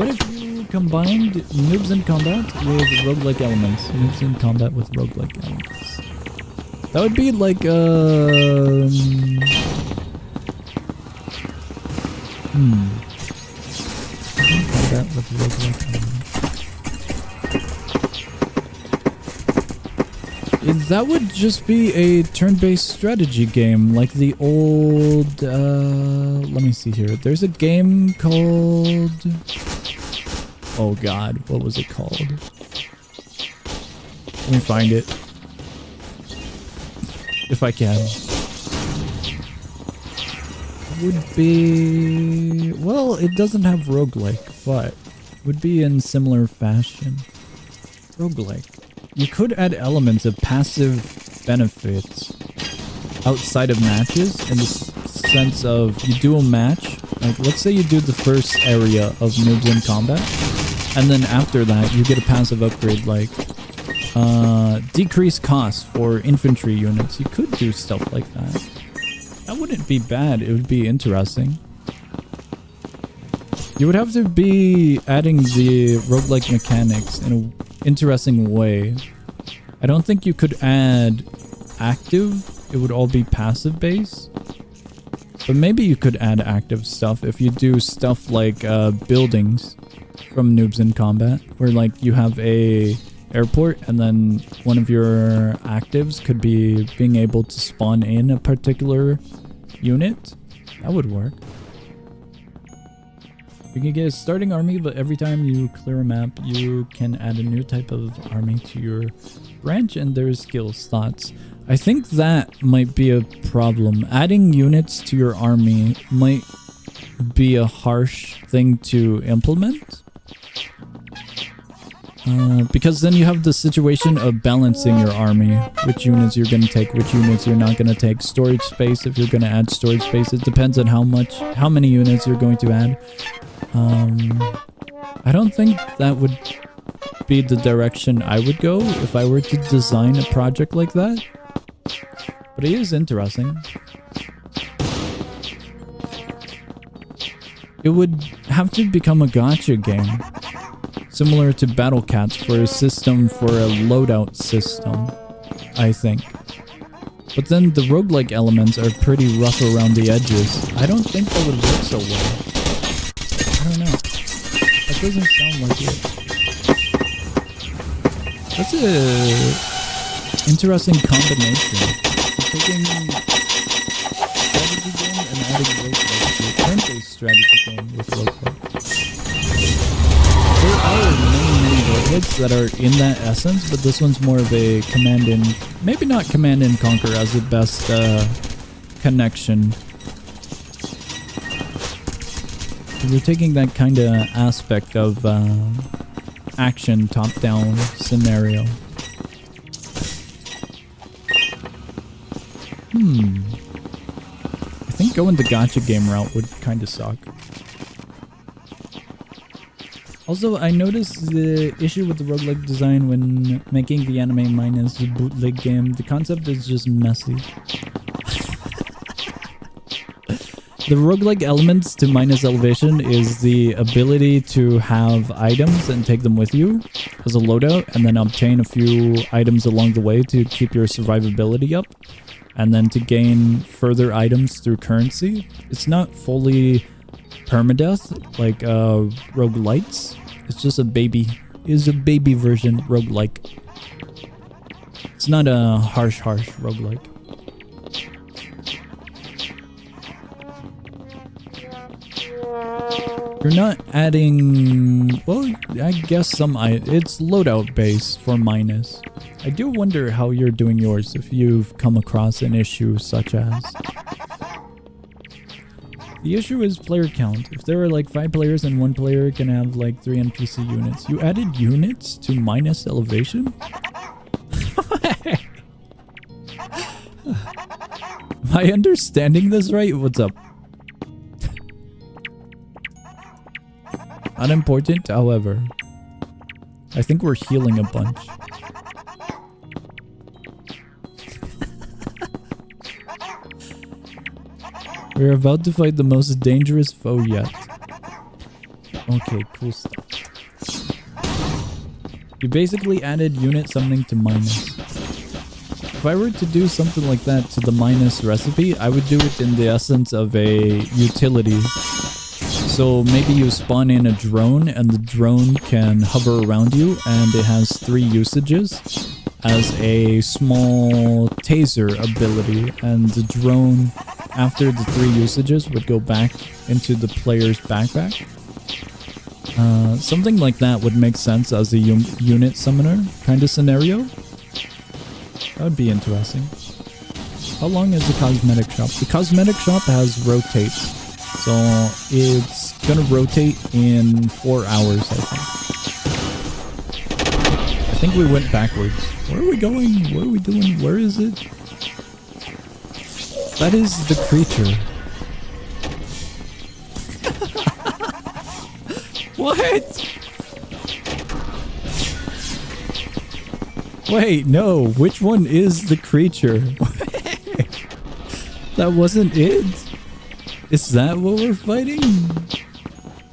if you combined Noobs in Combat with roguelike elements? Noobs in Combat with roguelike elements. That would be like, Combat with roguelike elements. That would just be a turn-based strategy game, like the old, let me see here. There's a game called, oh god, what was it called? Let me find it. If I can. would be... Well, it doesn't have roguelike, but would be in similar fashion. Roguelike. You could add elements of passive benefits outside of matches in the sense of you do a match. Like, let's say you do the first area of Noobs in Combat, and then after that, you get a passive upgrade like decreased cost for infantry units. You could do stuff like that. That wouldn't be bad. It would be interesting. You would have to be adding the roguelike mechanics in an interesting way. I don't think you could add active. It would all be passive based. But maybe you could add active stuff if you do stuff like buildings from Noobs in Combat, where like you have a airport and then one of your actives could be being able to spawn in a particular unit. That would work. You can get a starting army, but every time you clear a map, you can add a new type of army to your branch and there's skill slots. I think that might be a problem. Adding units to your army might be a harsh thing to implement. Because then you have the situation of balancing your army. Which units you're going to take, which units you're not going to take. Storage space, if you're going to add storage space. It depends on how many units you're going to add. I don't think that would be the direction I would go if I were to design a project like that. But it is interesting. It would have to become a gacha game. Similar to Battle Cats for a system for a loadout system, I think. But then the roguelike elements are pretty rough around the edges. I don't think that would work so well. I don't know. That doesn't sound like it. That's a interesting combination. Taking strategy game and adding roguelike to a turn-based strategy game with roguelike. There are many roguelikes that are in that essence, but this one's more of a command and... Maybe not command and conquer as the best connection. We're taking that kind of aspect of action top-down scenario. I think going the gacha game route would kind of suck. Also, I noticed the issue with the roguelike design when making the anime minus the bootleg game. The concept is just messy. The roguelike elements to minus elevation is the ability to have items and take them with you as a loadout, and then obtain a few items along the way to keep your survivability up, and then to gain further items through currency. It's not fully permadeath like roguelites. It's just a baby. It's a baby version roguelike. It's not a harsh roguelike. You're not adding... Well, I guess it's loadout based for minus. I do wonder how you're doing yours if you've come across an issue such as... The issue is player count. If there are like 5 players and 1 player can have like 3 NPC units. You added units to minus elevation? Am I understanding this right? What's up? Unimportant, however. I think we're healing a bunch. We're about to fight the most dangerous foe yet. Okay, cool stuff. You basically added unit summoning to minus. If I were to do something like that to the minus recipe, I would do it in the essence of a utility. So maybe you spawn in a drone and the drone can hover around you and it has 3 usages as a small taser ability, and the drone after the 3 usages would go back into the player's backpack. Something like that would make sense as a unit summoner kind of scenario. That would be interesting. How long is the cosmetic shop? The cosmetic shop has rotates. So it's gonna rotate in 4 hours, I think. I think we went backwards. Where are we going? What are we doing? Where is it? That is the creature. What? Wait, no. Which one is the creature? That wasn't it? Is that what we're fighting?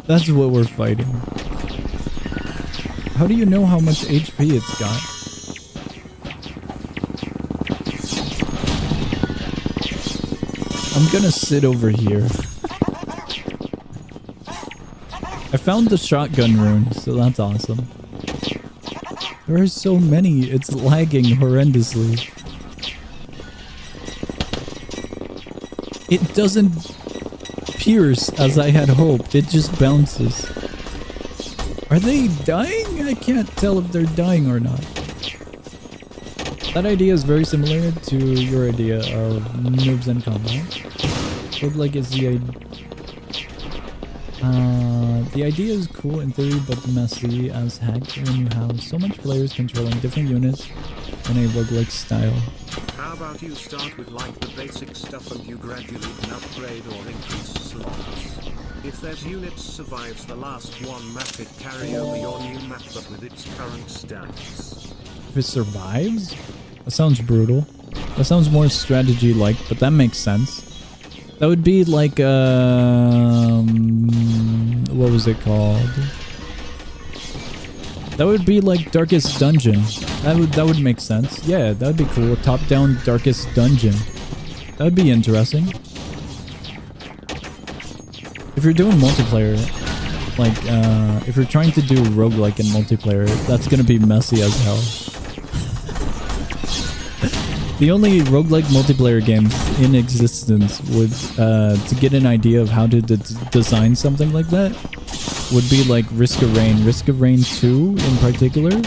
That's what we're fighting. How do you know how much HP it's got? I'm gonna sit over here. I found the shotgun rune, so that's awesome. There are so many, it's lagging horrendously. It doesn't pierce as I had hoped, it just bounces. Are they dying? I can't tell if they're dying or not. That idea is very similar to your idea of Noobs in Combat. Roguelike is the idea is cool in theory, but messy as heck when you have so much players controlling different units in a roguelike style. How about you start with like the basic stuff and you gradually can upgrade or increase slots. If that unit survives the last one map, it carry over your new map but with its current stats. If it survives? That sounds brutal. That sounds more strategy-like, but that makes sense. That would be like, what was it called? That would be like Darkest Dungeon. That would make sense. Yeah, that would be cool. Top-down Darkest Dungeon. That would be interesting. If you're doing multiplayer, like, if you're trying to do roguelike in multiplayer, that's gonna be messy as hell. The only roguelike multiplayer games in existence would, to get an idea of how to design something like that, would be like Risk of Rain. Risk of Rain 2 in particular.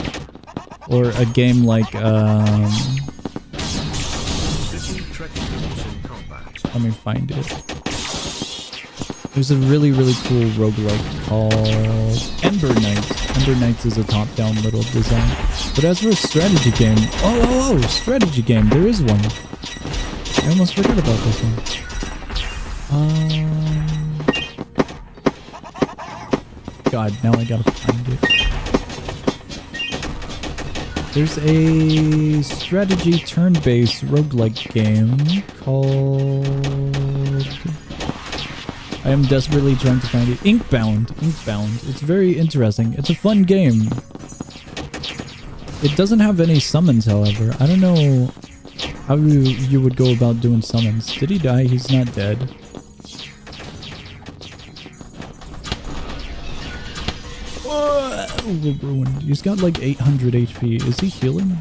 Or a game like, let me find it. There's a really, really cool roguelike called Ember Knights. Ember Knights is a top-down little design. But as for a strategy game... Oh, strategy game. There is one. I almost forgot about this one. God, now I gotta find it. There's a strategy turn-based roguelike game called... I am desperately trying to find it. Inkbound. Inkbound. It's very interesting. It's a fun game. It doesn't have any summons, however. I don't know how you would go about doing summons. Did he die? He's not dead. Oh, we're ruined. He's got like 800 HP. Is he healing?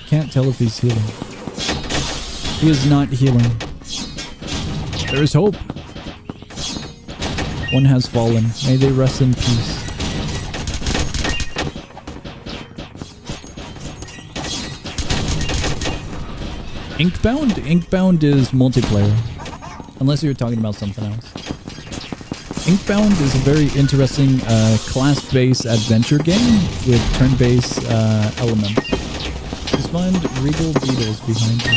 Can't tell if he's healing. He is not healing. There is hope. One has fallen. May they rest in peace. Inkbound? Inkbound is multiplayer. Unless you're talking about something else. Inkbound is a very interesting class-based adventure game with turn-based elements. Just find Regal Beetles behind you.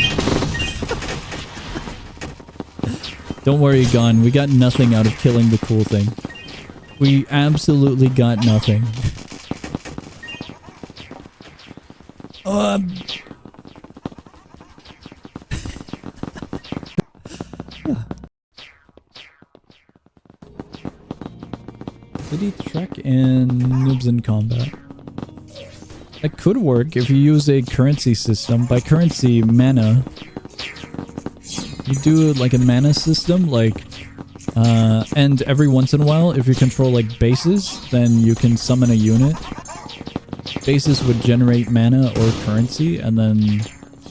Don't worry, Gon. We got nothing out of killing the cool thing. We absolutely got nothing. City Trek and Noobs in Combat. That could work if you use a currency system. By currency, mana. You do like a mana system, like, and every once in a while, if you control like bases, then you can summon a unit. Bases would generate mana or currency, and then you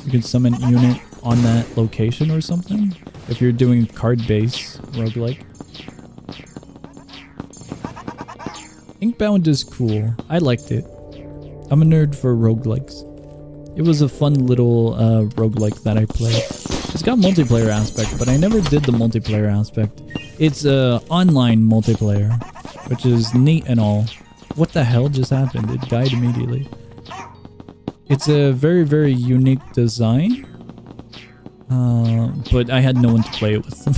can summon a unit on that location or something. If you're doing card-based roguelike. Inkbound is cool. I liked it. I'm a nerd for roguelikes. It was a fun little roguelike that I played. It's got multiplayer aspect, but I never did the multiplayer aspect. It's online multiplayer, which is neat and all. What the hell just happened? It died immediately. It's a very, very unique design. But I had no one to play it with.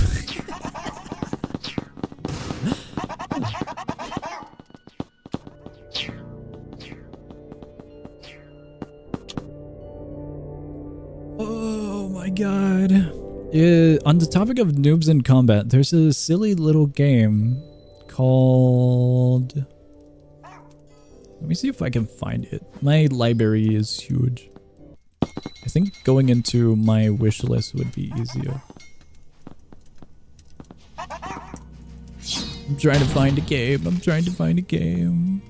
Oh my god. On the topic of noobs in combat, there's a silly little game called... Let me see if I can find it. My library is huge. I think going into my wish list would be easier. I'm trying to find a game. I'm trying to find a game.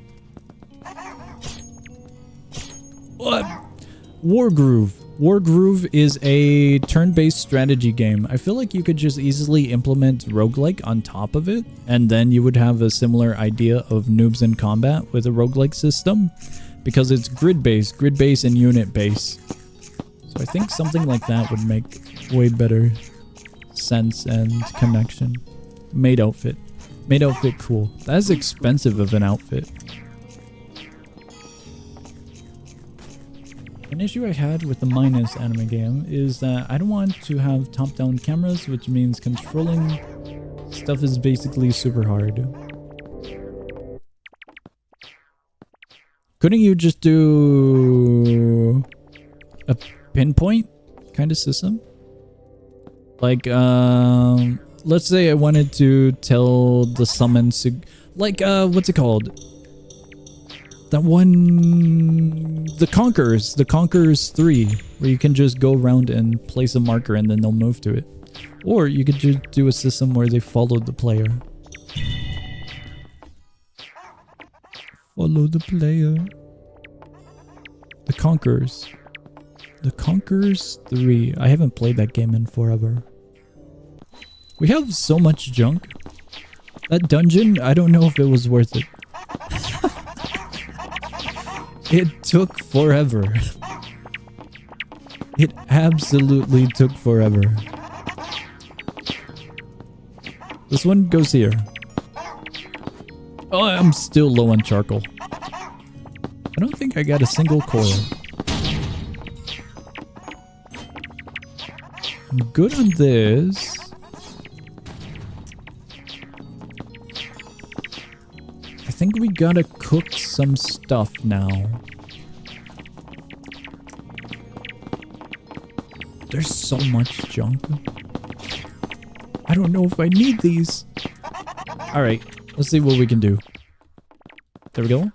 What? Wargroove. Wargroove is a turn-based strategy game. I feel like you could just easily implement roguelike on top of it, and then you would have a similar idea of noobs in combat with a roguelike system, because it's grid-based and unit-based. So I think something like that would make way better sense and connection. Maid outfit. Maid outfit cool. That's expensive of an outfit. An issue I had with the Minus anime game is that I don't want to have top-down cameras, which means controlling stuff is basically super hard. Couldn't you just do a pinpoint kind of system? Like, let's say I wanted to tell the summons to... Like, what's it called? That one... The Conquerors 3, where you can just go around and place a marker and then they'll move to it. Or you could just do a system where they follow the player. Follow the player. The Conquerors. The Conquerors 3. I haven't played that game in forever. We have so much junk. That dungeon, I don't know if it was worth it. It took forever. It absolutely took forever. This one goes here. Oh, I'm still low on charcoal. I don't think I got a single coral. I'm good on this. I think we gotta cook some stuff now. There's so much junk. I don't know if I need these. Alright, let's see what we can do. There we go.